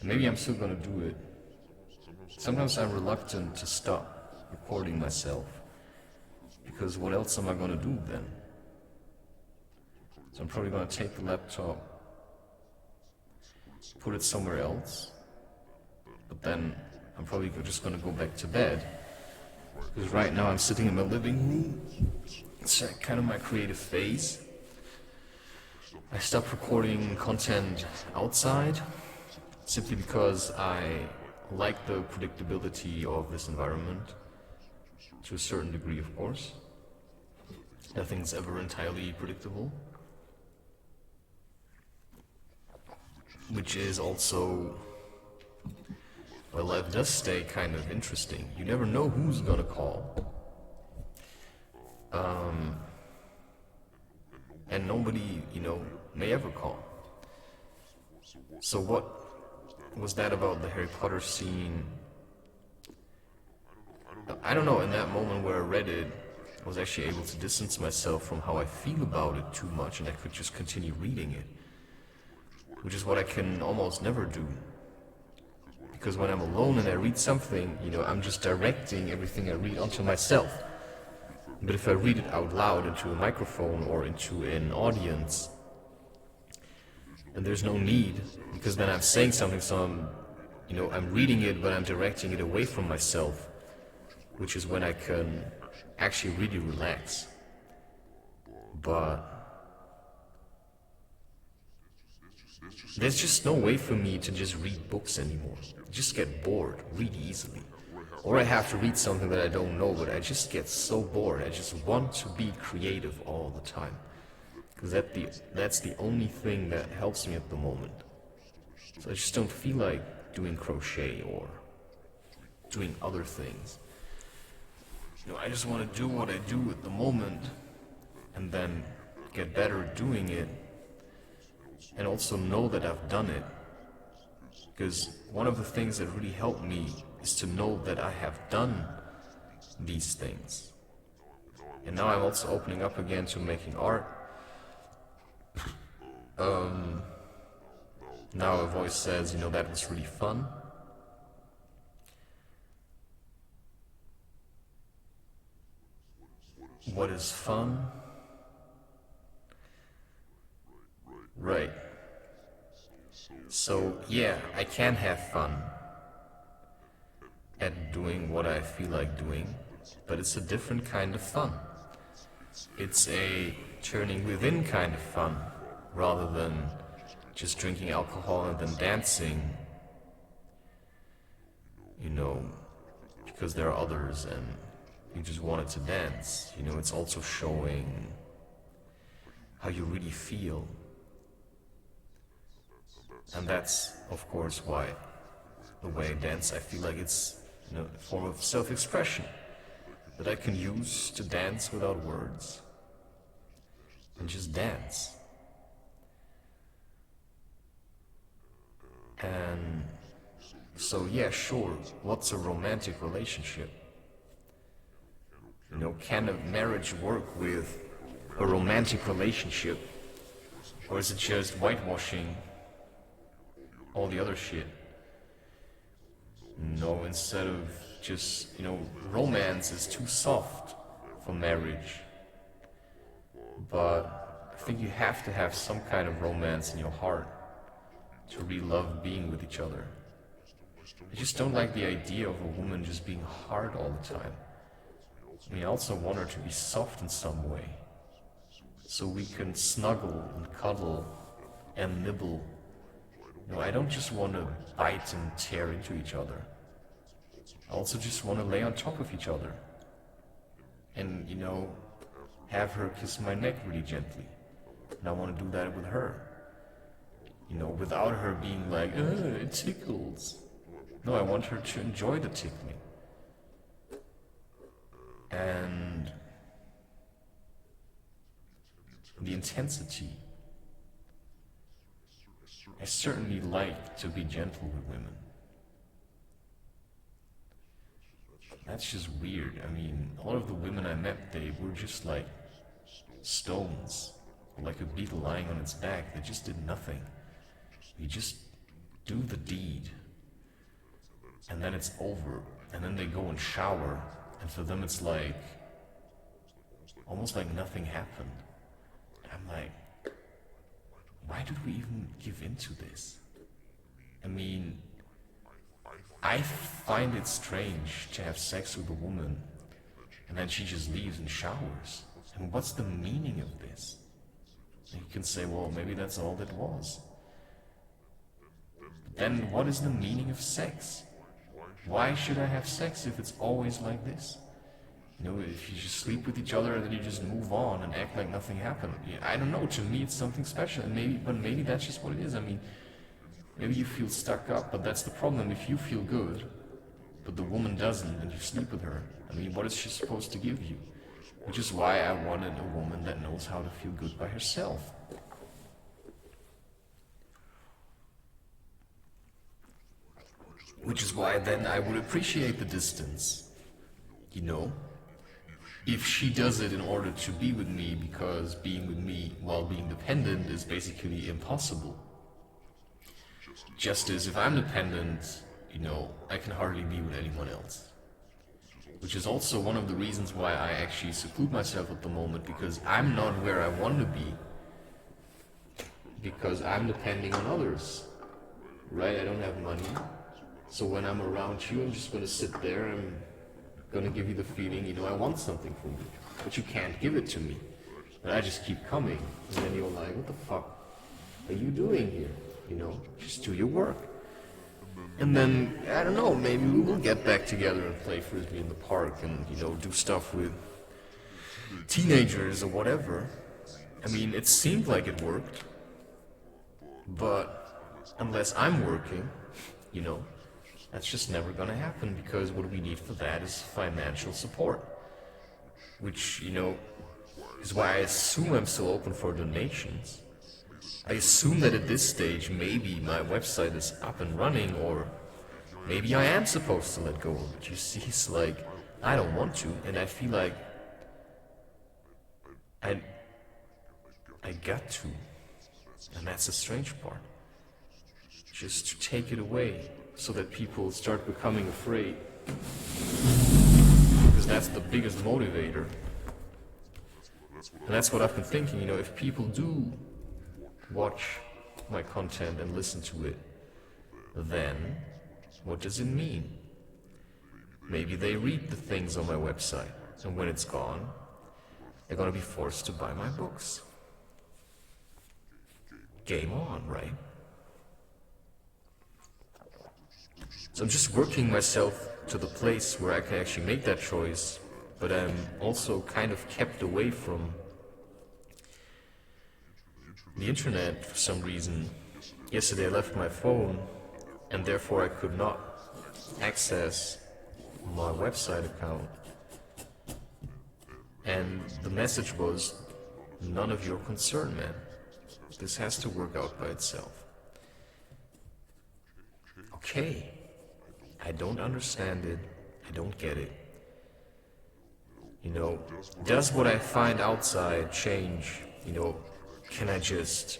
Maybe I'm still gonna do it. Sometimes I'm reluctant to stop recording myself, because what else am I gonna do then? So I'm probably gonna take the laptop, put it somewhere else, but then I'm probably just gonna go back to bed. Because right now I'm sitting in my living room. It's kind of my creative phase. I stopped recording content outside simply because I like the predictability of this environment, to a certain degree, of course. Nothing's ever entirely predictable. which is also, well, life does stay kind of interesting. You never know who's gonna call. And nobody, may ever call. So what was that about the Harry Potter scene? I don't know, in that moment where I read it, I was actually able to distance myself from how I feel about it too much, and I could just continue reading it. Which is what I can almost never do. Because when I'm alone and I read something, I'm just directing everything I read onto myself. But if I read it out loud into a microphone or into an audience, then there's no need, because then I'm saying something, so I'm reading it, but I'm directing it away from myself, which is when I can actually really relax. But there's just no way for me to just read books anymore. I just get bored really easily. Or I have to read something that I don't know, but I just get so bored. I just want to be creative all the time. Because that's the only thing that helps me at the moment. So I just don't feel like doing crochet or doing other things. I just want to do what I do at the moment and then get better at doing it. And also know that I've done it. Because one of the things that really helped me is to know that I have done these things. And now I'm also opening up again to making art. Now a voice says, that was really fun. What is fun? Right. So, yeah, I can have fun at doing what I feel like doing, but it's a different kind of fun. It's a turning within kind of fun, rather than just drinking alcohol and then dancing, because there are others and you just wanted to dance. It's also showing how you really feel. And that's, of course, why the way I dance, I feel like it's a form of self-expression that I can use to dance without words and just dance. And so, yeah, sure, what's a romantic relationship? Can a marriage work with a romantic relationship? Or is it just whitewashing all the other shit? No, instead of just, romance is too soft for marriage. But I think you have to have some kind of romance in your heart to really love being with each other. I just don't like the idea of a woman just being hard all the time. I also want her to be soft in some way, so we can snuggle and cuddle and nibble. I don't just want to bite and tear into each other. I also just want to lay on top of each other. And, have her kiss my neck really gently. And I want to do that with her. Without her being like, it tickles. No, I want her to enjoy the tickling. And the intensity. I certainly like to be gentle with women. That's just weird. A lot of the women I met, they were just like stones, like a beetle lying on its back. They just did nothing. You just do the deed, and then it's over, and then they go and shower, and for them it's like, almost like nothing happened. I'm like, why did we even give into this? I find it strange to have sex with a woman and then she just leaves and showers. What's the meaning of this? And you can say, well, maybe that's all it was. But then what is the meaning of sex? Why should I have sex if it's always like this? If you just sleep with each other and then you just move on and act like nothing happened. I don't know, to me it's something special, but maybe that's just what it is. Maybe you feel stuck up, but that's the problem. If you feel good, but the woman doesn't, and you sleep with her, I mean, what is she supposed to give you? Which is why I wanted a woman that knows how to feel good by herself. Which is why then I would appreciate the distance. You know? If she does it in order to be with me, because being with me while being dependent is basically impossible. Just as if I'm dependent, you know, I can hardly be with anyone else. Which is also one of the reasons why I actually seclude myself at the moment, because I'm not where I want to be. Because I'm depending on others. Right? I don't have money. So when I'm around you, I'm just going to sit there and I'm going to give you the feeling, you know, I want something from you. But you can't give it to me. And I just keep coming. And then you're like, what the fuck are you doing here? You know, just do your work. And then, I don't know, maybe we will get back together and play Frisbee in the park and, you know, do stuff with teenagers or whatever. I mean, it seemed like it worked. But unless I'm working, you know, that's just never gonna happen, because what we need for that is financial support. Which, you know, is why I assume I'm still open for donations. I assume that at this stage, maybe my website is up and running, or maybe I am supposed to let go of it. You see, it's like, I don't want to, and I feel like I got to. And that's the strange part. Just to take it away, so that people start becoming afraid. Because that's the biggest motivator. And that's what I've been thinking, you know, if people do watch my content and listen to it, then what does it mean? Maybe they read the things on my website, and when it's gone, they're gonna be forced to buy my books. Game on, right? So I'm just working myself to the place where I can actually make that choice, but I'm also kind of kept away from the internet for some reason. Yesterday I left my phone, and therefore I could not access my website account. And the message was, none of your concern, man. This has to work out by itself. Okay. I don't understand it. I don't get it. You know, does what I find outside change? You know, can I just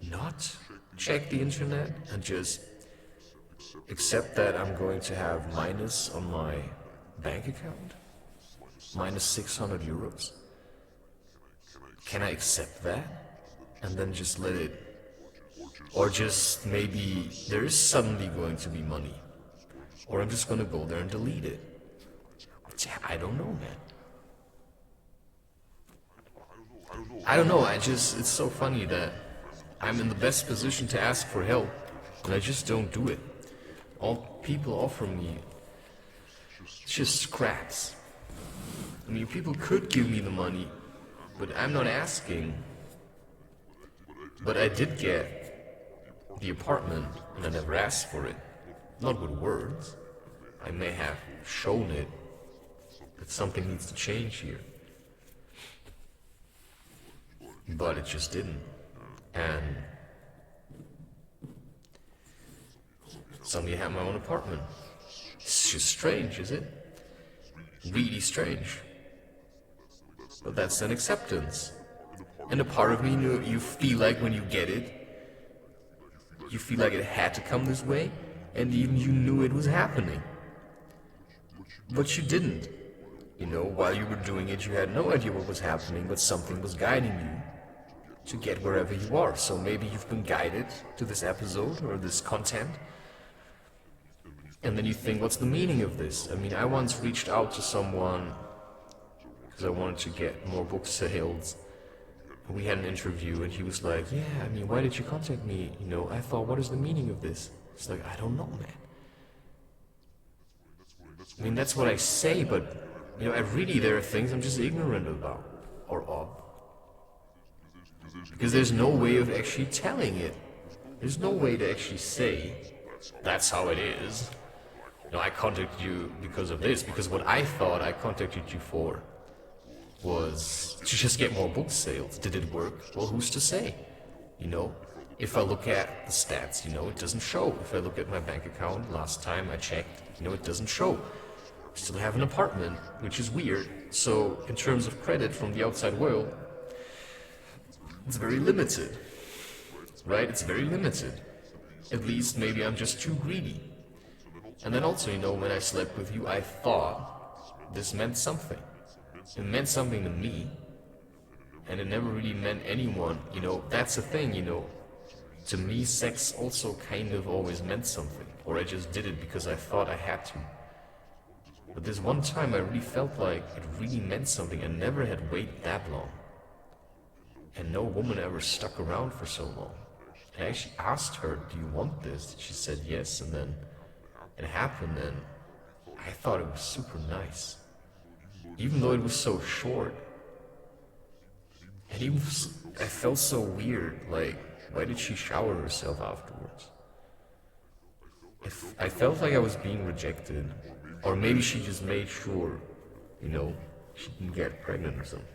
not check the internet and just accept that I'm going to have minus on my bank account? Minus 600 euros? Can I accept that? And then just let it? Or just maybe there is suddenly going to be money. Or I'm just gonna go there and delete it. I don't know, man. I don't know, it's so funny that I'm in the best position to ask for help, and I just don't do it. All people offer me, it's just scraps. I mean, people could give me the money, but I'm not asking. But I did get the apartment, and I never asked for it. Not with words. I may have shown it that something needs to change here. But it just didn't. And suddenly I have my own apartment. It's just strange, is it? Really strange. But that's an acceptance. And a part of me, you feel like when you get it, you feel like it had to come this way. And even you knew it was happening. But you didn't. You know, while you were doing it, you had no idea what was happening, but something was guiding you to get wherever you are. So maybe you've been guided to this episode or this content. And then you think, what's the meaning of this? I mean, I once reached out to someone because I wanted to get more book sales. We had an interview and he was like, yeah, I mean, why did you contact me? You know, I thought, what is the meaning of this? It's like, I don't know, man. I mean, that's what I say, but, you know, really there are things I'm just ignorant about, or of. Because there's no way of actually telling it. there's no way to actually say, that's how it is. I contacted you because of this, because what I thought I contacted you for was to just get more book sales. Did it work? Well, who's to say? If I look at the stats, it doesn't show. If I look at my bank account, last time I checked, it doesn't show. I still have an apartment, which is weird. So in terms of credit from the outside world, it's very limited, right? It's very limited. At least maybe I'm just too greedy. And then also, when I slept with you, I thought this meant something. It meant something to me, and it never really meant anyone. That's the thing, To me, sex also kind of always meant something, or I just did it because I thought I had to. But this one time I really felt like it really meant something and never had waited that long. And no woman ever stuck around for so long. And I actually asked her, do you want this? And she said yes, and then it happened, and I thought it was super nice. Even though it was so short. And even I felt so weird, like, why did she shower herself afterwards? I felt like I was being rejected. Or maybe she just made sure, she didn't get pregnant or something.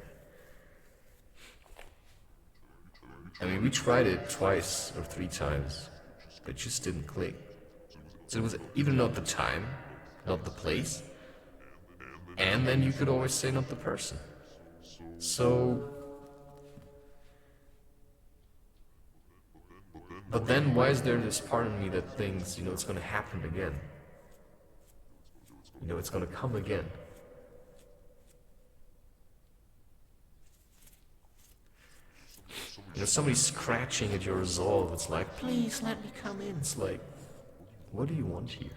I mean, we tried it twice or 3 times, but it just didn't click. So it was either not the time, not the place, and then you could always say not the person. So... But then why is there this part of me that thinks, it's gonna happen again? It's gonna come again. Somebody's scratching at your resolve. It's like, please let me come in. It's like, what do you want here?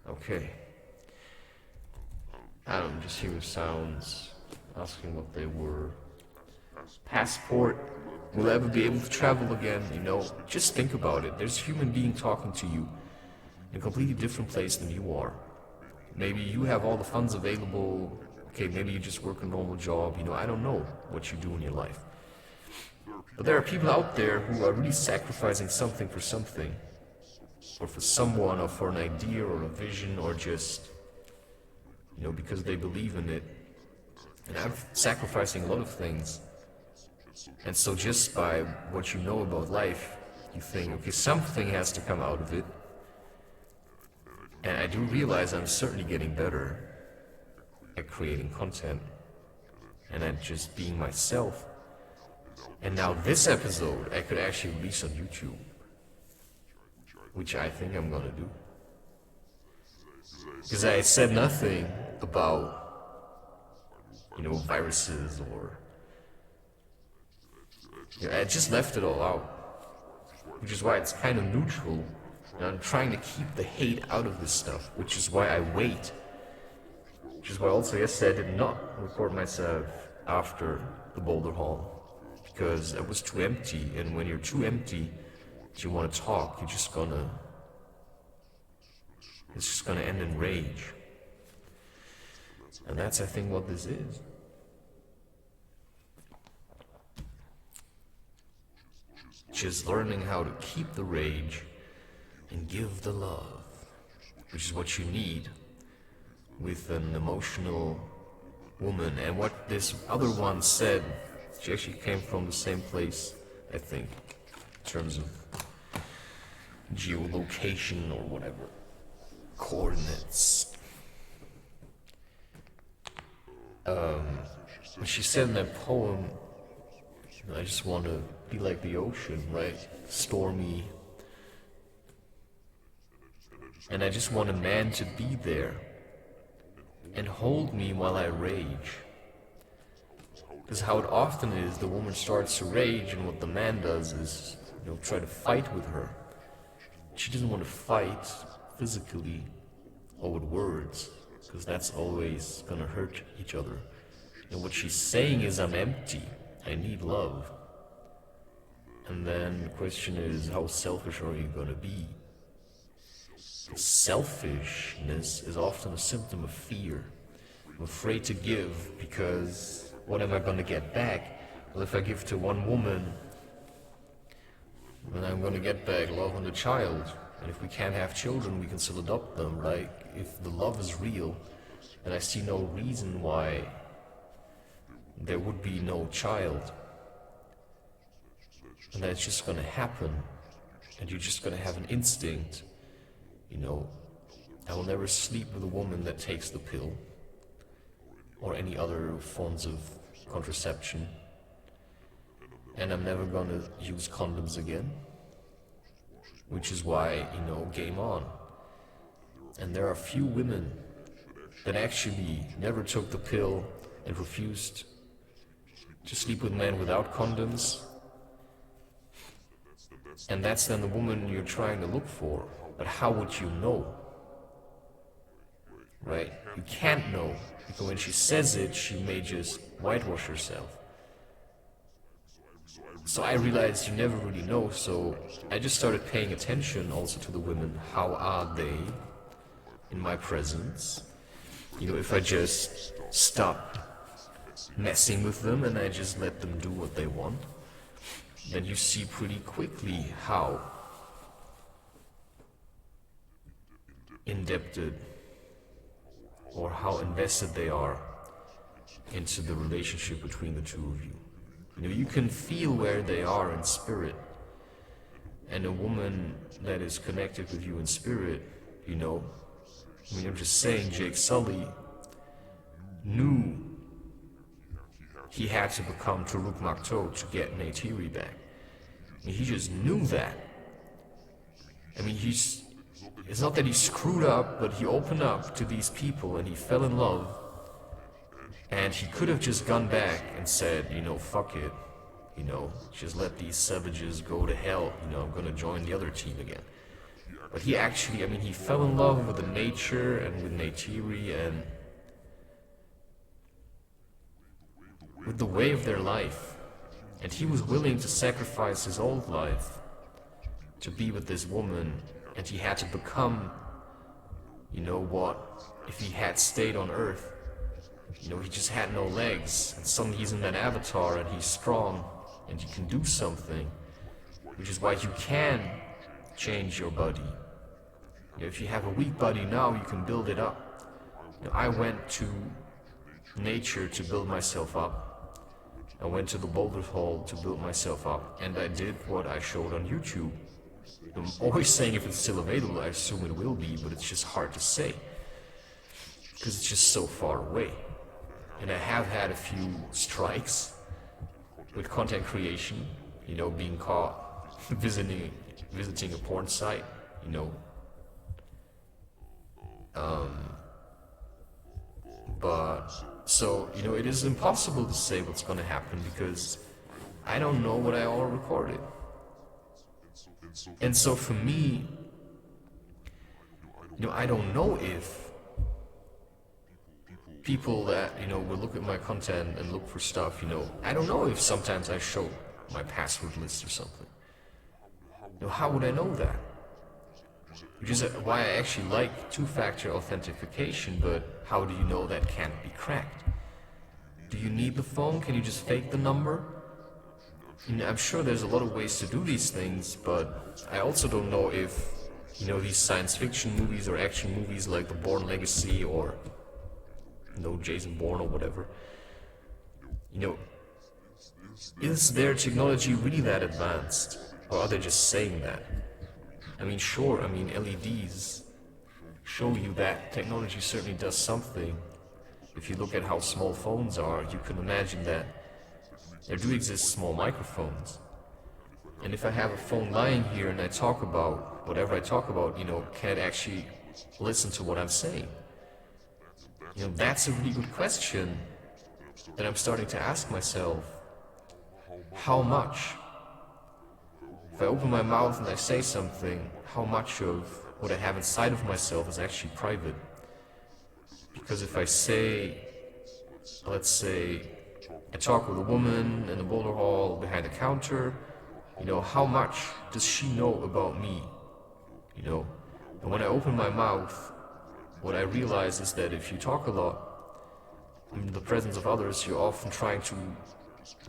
Okay. I don't know, just hearing sounds, asking what they were. Passport, will I ever be able to travel again? Just think about it. There's a human being talking to you in a completely different place than you are. Maybe you have all the funds available. Okay, maybe you just work a normal job. I don't know what you do in your life. But there are people out there who are really sacrificing something for something. Or for someone, or for an idea, or a vision, or just, because they believe in it. And I'm sacrificing a lot of things. And so just by what you know about life, you think, okay, something has to come out of it. And I do realize I'm certainly getting better at creating content and at just being myself. And now this episode I could actually release on YouTube, which I think I'm gonna do. Because I said nothing about, viruses or... I just left it all out. Which is why it's kind of neutral. And I'm trying to keep the hate out of this stuff, which is why I wait. Which is why also yesterday I did not record myself after the Boulder Hall. Because it was too empty, and when you're too empty, if you want to talk, it's just gonna end in rage. And that's, I think, what this is. Just learning how to keep the rage and give the love, which is what you need with an emotional woman. And what this other one said, she actually came from the same place, I think, in terms of geolocation or whatever, coordinates. What she said in that poem, I just want to be like the ocean, right? Stormy. And I just want a man to be there and hold me while I rage. Because how it often is, the woman starts to rage, and what the man does is, try to fight with her. She doesn't want to fight physically or with words, because that's always gonna hurt each other. And what she's saying is, I'm empty. I need love. And then the question is, how selfish are you gonna be? Selfishness is often a symptom of fear. I'm afraid to give because what am I gonna get back? Well, if I give to one woman, then I'm gonna get back love and a child. And if we can't have children, we can still adopt them. Like, if the love is real, then I see no reason why there would be no child. And that's just gonna happen. And you're just gonna have an instinct. You know, I will never sleep with a woman that takes the pill or any other forms of contraception. And I'm never gonna use condoms again. Which is why, you know, game on. And there are few women that actually never took the pill and refused to sleep with men without condoms. And that's then the woman you're trying to look for. But how would you know? Right? You can't know. Because when she says it, she may just whitewash herself. So I realized you never really know, so I just started paying attention also to the women. How are they in my presence? You know, if I just stop messing with them and I just let them do what they want, then you see pretty quickly how indebted or how invested they are into the relationship between the two of you. You know, you can feel where they are in spirit. And a woman that is connected with you in spirit, you know, I mean, I'm just saying, Jake Sully knew he had to become Taruk Makto to get Neytiri back. I mean, he just knew that. I mean, it's not that he screwed up, but he opened up to these people and he fell in love. And he could have just gone back and said, you know, fuck it. You know, just let these savages go to hell. You know, I'm gonna join the other team again. But he actually, I mean, he fell in love with the nature and with Neytiri and with the way of their life. And he was willing to sacrifice his old life to be with this woman. And he had to become, you know what, if he had stayed on Earth, you know, he just had no legs, and suddenly he's in that avatar and he's strong and he can do something, which is why you can change your body. You know, if you have a weak body now, you can build it up. You know, I went to nature to build myself up. I went to the Boulder Hall to build myself up, and I did what I showed on YouTube. I'm always saying if it's still available, I assume it will be, but it's just hard to say, because it's just so far away. And I have had a few strikes with content creation, you know, being caught visiting a porn site, you know. But so, you know, it is impossible to say what's gonna happen because I don't know what I all recorded. And so for me, you know, I don't know if people that, you know, will look at my content and look for stuff, you know, I don't know if sometimes I show my password list or something. You know, how would I know that? Which is why I actually like two-factor authentication, but how do you know that can't be cracked? Do you need the phone? Can you just fake the number? You know, I'm sure there's a lot of ways to do these things, but I also don't know if, you know, these science fiction movies or action movies like The Bourne Legacy or, you know, Jason Bourne or whatever, you know, is their technology really that advanced? Or are they just saying that? I mean, sure, I mean, LEDs show you that technology certainly does something. If you look at how small phones are, you can imagine that there do exist small microphones. And if I have a phone lying here and I talk about whatever I talk about, you know, can it actually listen to what I'm saying? You know, that's a really good question that I'm starting to ask myself. How much? If I open my mouth and I say something, how much of what I have inside of myself is actually private? Because if I say, let's say, I talk with a woman in the Boulder Hall behind the counter, You know, how much does she know about me? You know, and when I open my mouth, what I realize is that if you talk a lot in the presence of others, you're often trying to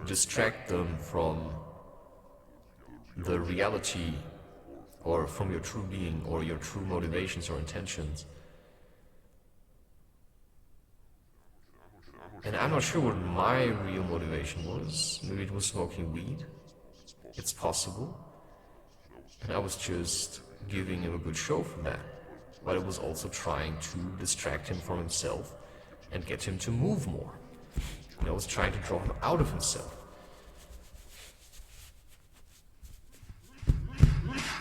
distract them from the reality or from your true being or your true motivations or intentions. And I'm not sure what my real motivation was. Maybe it was smoking weed. It's possible. And I was just giving him a good show for that. But I was also trying to distract him from himself and get him to move more. And I was trying to draw him out of himself.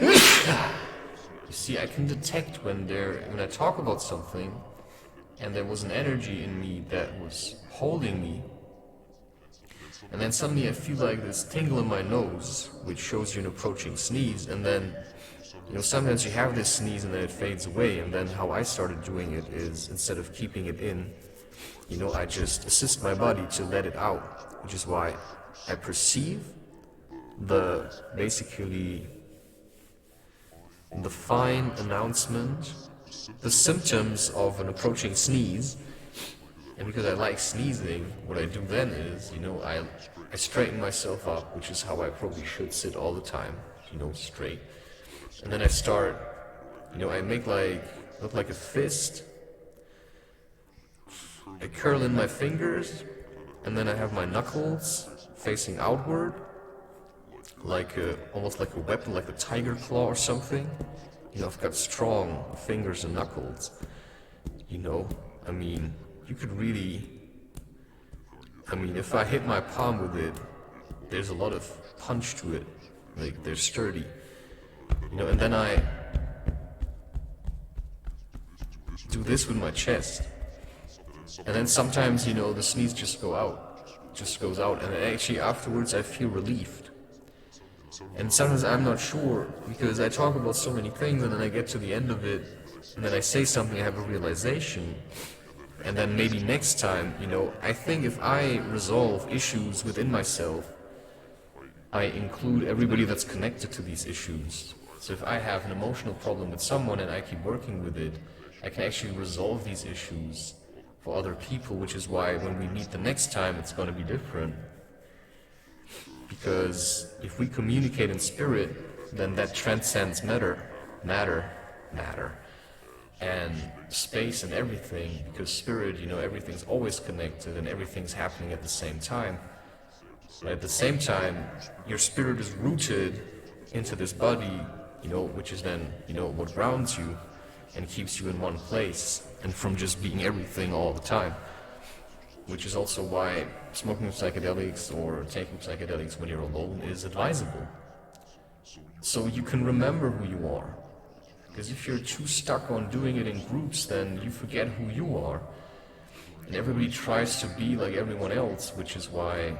You see, I can detect when I talk about something and there was an energy in me that was holding me, and then suddenly I feel like this tingle in my nose, which shows you an approaching sneeze, and then, you know, sometimes you have this sneeze and then it fades away, and then how I started doing it is, instead of keeping it in, you know, I just assist my body to let it out, which is why I perceive basically the fine announcement, the symptoms of an approaching sneeze. And because I like sneezing, what I do then is, you know, I straighten myself up, which is how I probably should sit all the time, you know, straight. And then I start, you know, I make look like a fist. I curl in my fingers, and then I have my knuckles facing outward, almost like a weapon, like a tiger claw or something. You know, I've got strong fingers and knuckles. You know, I mean, you could really, if I hit my palm with it, there's a lot of punch to it. Like, they're sturdy. You know, and then I do this with my chest. And then sometimes, you know, the sneeze just goes out, and actually afterwards I feel relieved. And sometimes I'm not sure, because I talk about so many things, and then I get to the end of it, and then I say something, I have a realization, and then maybe next time, you know, I think if I resolve issues within myself, I include everybody that's connected to these issues. So if I have an emotional problem with someone and I keep working with it, I can actually resolve these issues for other people, which is why when we meet the next time, it's going to be different. Because if we communicate in spirit, then that transcends matter, and space and everything, because spirit, you know, everything's always connected and everything's happening at the same time. But at the same time, your spirit is rooted into this body, you know, which is then, you know, what grounds you and keeps you in one place and from just being everything all the time. Which is also why smoking psychedelics or taking psychedelics when you're alone is advisable. So you can remember who you are. Because if you're too stuck on doing it in groups, then you forget who you are. And everybody tries to be like everyone else, which is why,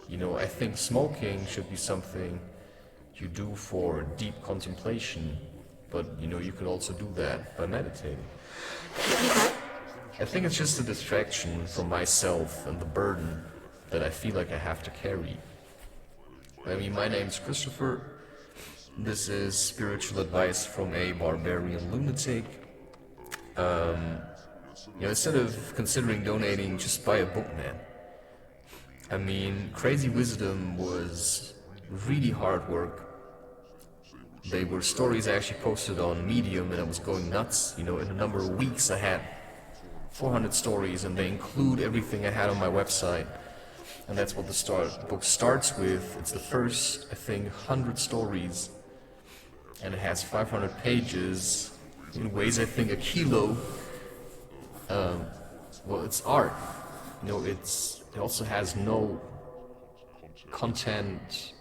you know, I think smoking should be something you do for deep contemplation. But, you know, you could also do that by meditating. I think it's just a distraction from myself and the burden that I feel like I have to carry. I mean, my name's Christopher. This is spiritual advice from a Barbarian Lunatic. You know, instead of considering donating, just buy a book, man. I mean, Crazy Wisdom was really hard work. They were stories I actually posted on Medium, and I was going nuts. You know, in a number of weeks I had 400 stories, and they include everything I had on my website. And that's what the book starts with. It's the first, I think, 100 stories, and it has 500 pages. It weighs, I think, a kilo. Well, it's art. You know, it also has no content,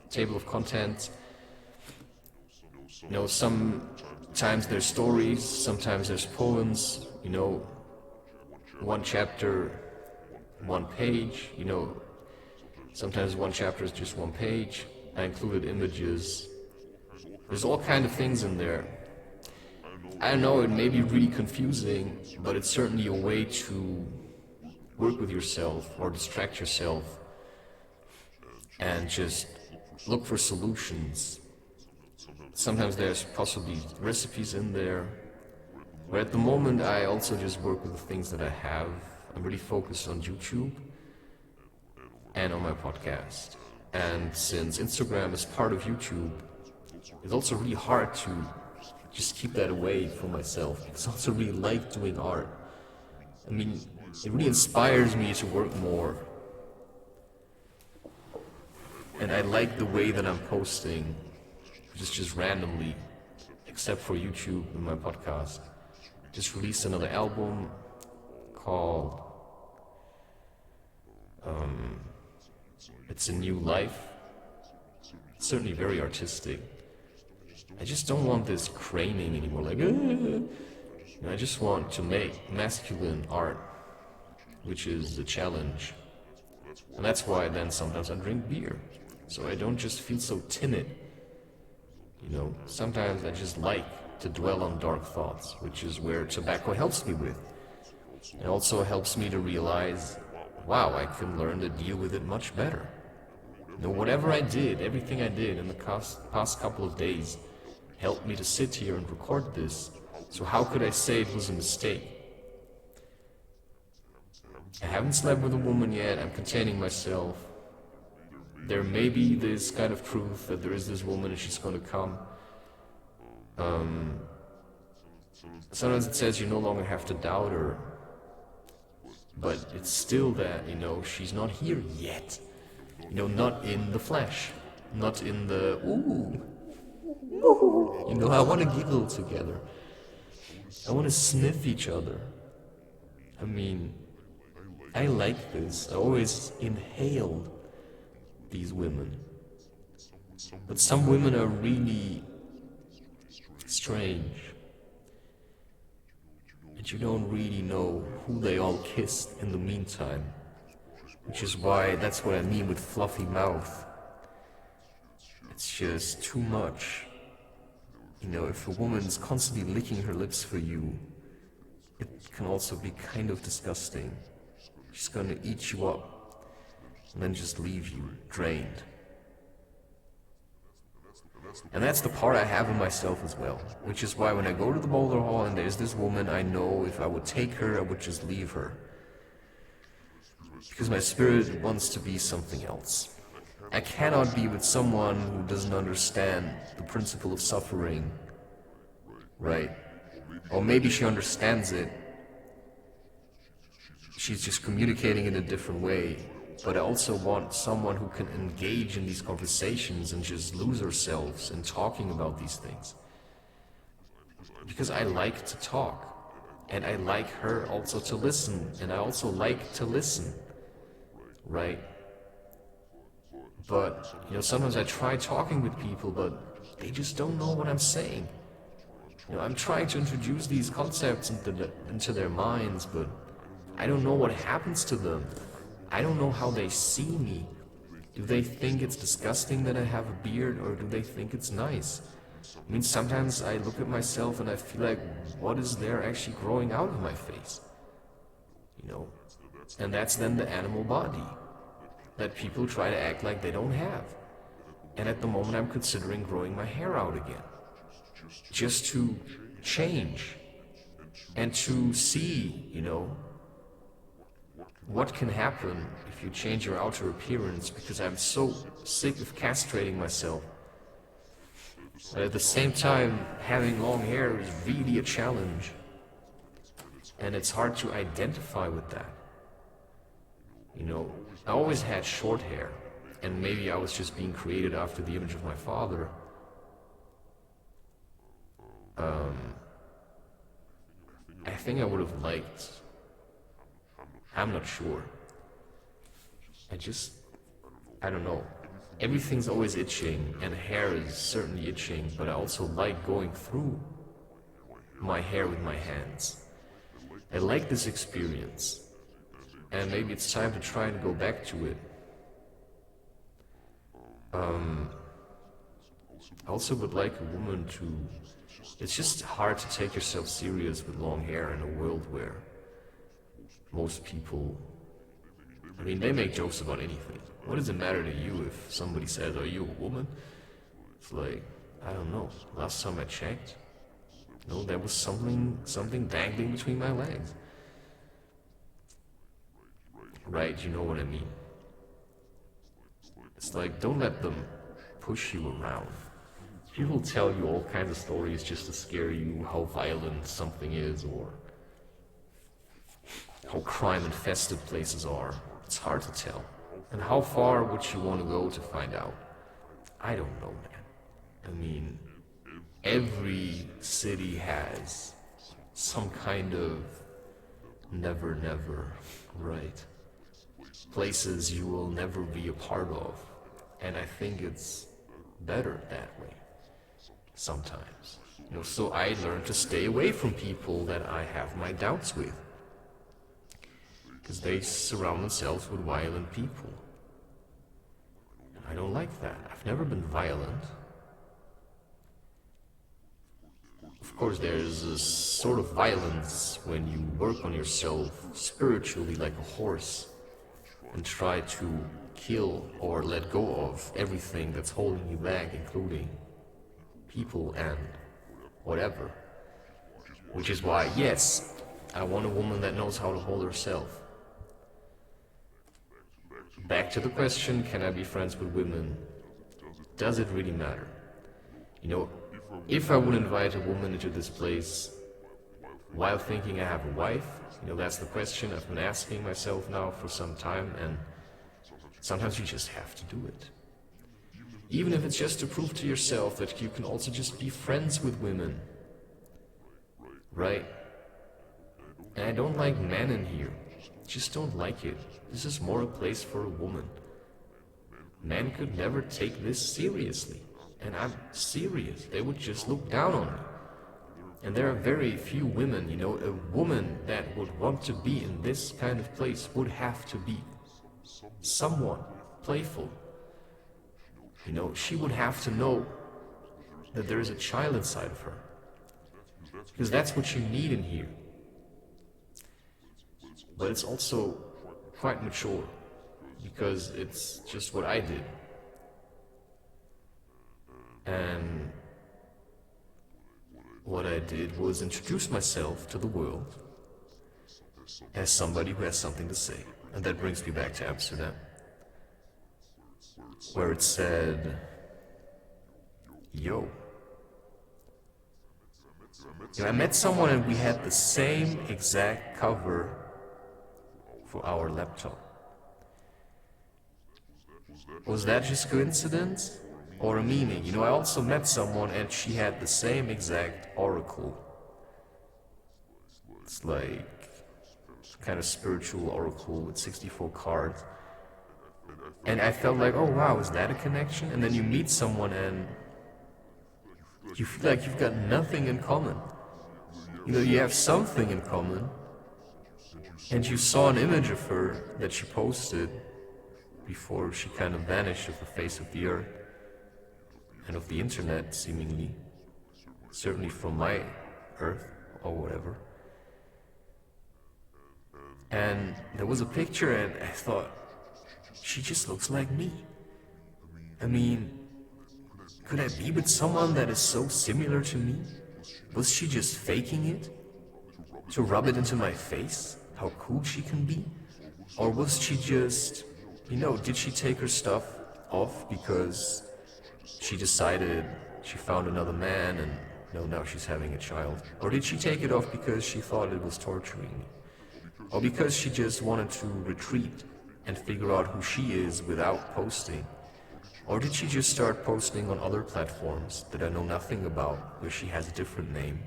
table of contents. You know, sometimes there's stories, sometimes there's poems, you know, one chapter, one page, you know, sometimes one chapter is just one page. I included images. There's all kind of things in there. I know it may be really confusing, but it's certainly a way to work with yourself or distract yourself and just look for solutions. Sometimes there's possibly recipes in there. But at the moment I also just work with the things that I have. I'm really focused on YouTube and on my podcast. And since Instagram is part of YouTube, it's also really hard to just keep that away from myself. Because I also really like doing art. I mean, it really inspires me to work more. And I like the way that I'm posting, just randomly, except for YouTube and my podcast. Just released another album called It's a New Life. It's certainly very artistic. I just don't want this craning anymore, like, I just want to make masculine art, which is the challenge. And that's why then sometimes I drink beer, so I don't just feel so timid. Sometimes I just like to dwell on dark thoughts, which is where tobacco helps me with. It also helps me to realize, wow, I can learn to deal with it much better. Whatever I did, everything I did in the past couple of days helped me to sit here and record this. So how could I say it was a mistake? I haven't slept with a woman yet, I'm containing myself. There may be this kind of truth that there is this woman and she's gonna come. Sometimes it says you no longer have to doubt her. But it's still that, she's not here yet. Not in the flesh. Not in the, ooh. I want to giggle together. I want to sniff each other. I mean, I like this. I always inhaled these women. But some women are really strange. And you don't really know who they all kissed in the meantime. Which is why that's what I mean with fluffy mouth. It's just too much. If a woman's constantly licking her lips for you, it can also be kind of disgusting. She's gonna eat you up and then just leave you drained. And that's the part I have in myself as well, which is why when I go to the boulder hall and there's this woman, I know if I would take her, I would just leave her. Because my spirit wants to be something else. I cannot be with someone who doesn't understand the principle of suffering, right? Or maybe she understands it. She's just communicating in a different way. But I also want someone who can engage in these conversations and just lose ourselves in talking about these things. Because I like to talk. And I like her also to listen. And I also like to listen. Right? But, sometimes I try talking with people, but they just don't know what I'm saying. I'm trying to introduce these concepts into their minds, but I don't know what happens to them. I don't know how they see me. Do they think it's disgusting that I have a beard, or do they think it's nice? I mean, sometimes I look at myself and I feel like, what is there actually growing out of my face? And that's then the animal body that people try to act like they don't have. And at the moment I'm considering growing my hair out again. Just to change and to see, what can happen if you change your outer appearance, because I'm so sick of castrating myself. But at the same time, having long hair is really a challenge. And it's hard to identify with that. I always had short hair, and maybe I was just being created after the image of my father. I think I would have liked, I'm not sure. I don't know. Everything's always itching, and hair is certainly itching, but I also like going through my hair with my hands. I like this experience. And maybe it's time to try and go back to it. I also would like a woman to... It's just hard to take yourself serious with long hair in a world where most people I mean, they make jokes about anything. What does it matter to you if somebody says, "Are you a woman?" It's like, I don't know. Last time I checked, no, there was something dangling between my legs. Right, you know what I mean. It's like, don't let them push you around. People tell you all kinds of stories just to scare you, how violent something is, or how crime-infested places are. It's hard to tell. And how far would you want to go to find out? I don't know, man. I mean, every city has some kind of never never, right? Places you will never be a part of. And I think it's better that way. Sometimes. So I learned to stay away from people that I have my doubts with. Because they surround themselves with violent people. And I don't like that. I've never been violent. Of course, there's a sort of violence when you work on yourself spiritually like a horse and try to kill or let go of everything that's holding you back, including people and whatever. Which is why, yes, I want a woman that knows how to hold herself. Back to the question, can I be friends with women? Does it really matter? If I would invite a woman into this place while thinking I have a wife, that's the question I've been asking myself now for some time, and sometimes you just have to do it. Even if it's just to prove to yourself that you can also just be friends with women. Right? And I don't like men in here. Just don't like it. This is more a place for a woman. Men could never take this seriously. And I'm serious. They would just look down on me. And there are very few women, a woman that would want to be in this kind of place would have to be someone playful. She would have to know that there is a child inside of her. Because that's what you need in here. But it's also quite mature, because it's just what I did. And what I did was introduce myself to the world as somebody who has something to say. And that brings me back to Amsterdam, where it said, yo. I met someone and we had the same exact cover for our laptop. Was that just coincidence? Or a meaning? I also met someone and she had the same exact oracle. It's like kind of spiritual oracle with 64 cards. And I felt like, oh wow, is that a connection? And then you meet someone and you feel like you've got nothing in common. You have something in common. And you saw an image of her that she posted before she kind of vanished off the face of the earth and of the internet, seemingly. Certainly from my earth or whatever. And there was a picture and I thought, she just looks like me. I mean, could I be with someone that is so similar to me? Was she just faking it? To rub it into my face? How cool she can be? Or was she just, did she take her stuff off because she decided she found another man and now she's having a child? Or did she take it off because she thought it was torturing me? Or because she just wanted to retreat and figure out who she is without posting? Or did she just start posting on other platforms that I know nothing about, where she has a different name,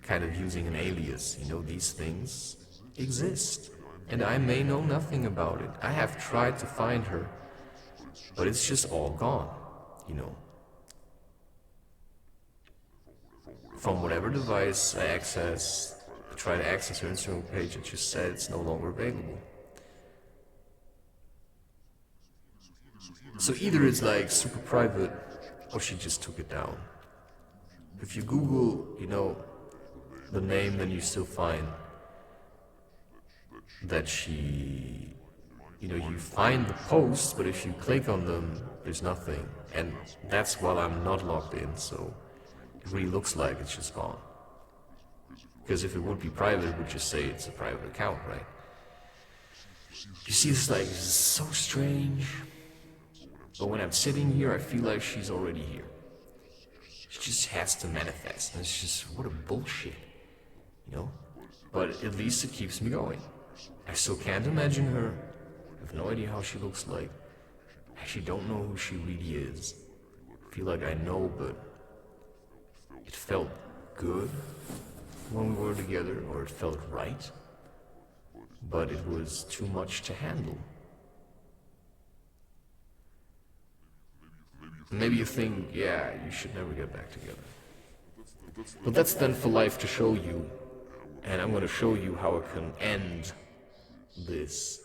kind of using an alias? These things exist, and I may know nothing about it. I have tried to find her, but it's just all gone, From whatever device I try to access her Instagram page, it just said it's no longer available. So either it's like super private, or she just took it down. If you Google, the name, then you still find that she you know, you find the posts, but if you click on them, there's nothing. And that's while I'm not logged in, so it really looks like it's just gone. Because if it would be private, it would just say it's a private account, right? You see, it's like, this is so strange. But when I'm sitting here, I feel like she's already here. She just has to manifest, and it's just, what a bullshit, you know? But at least it keeps me going. I still can't imagine her. I have no idea how she looks like. I actually don't know who she really is. I feel like I know, but it felt good when we were together, or it felt right. But it was too much to handle. Maybe you think, yeah, you should never get back together. But that's then for life to show you, and I'm gonna show you how I can end this.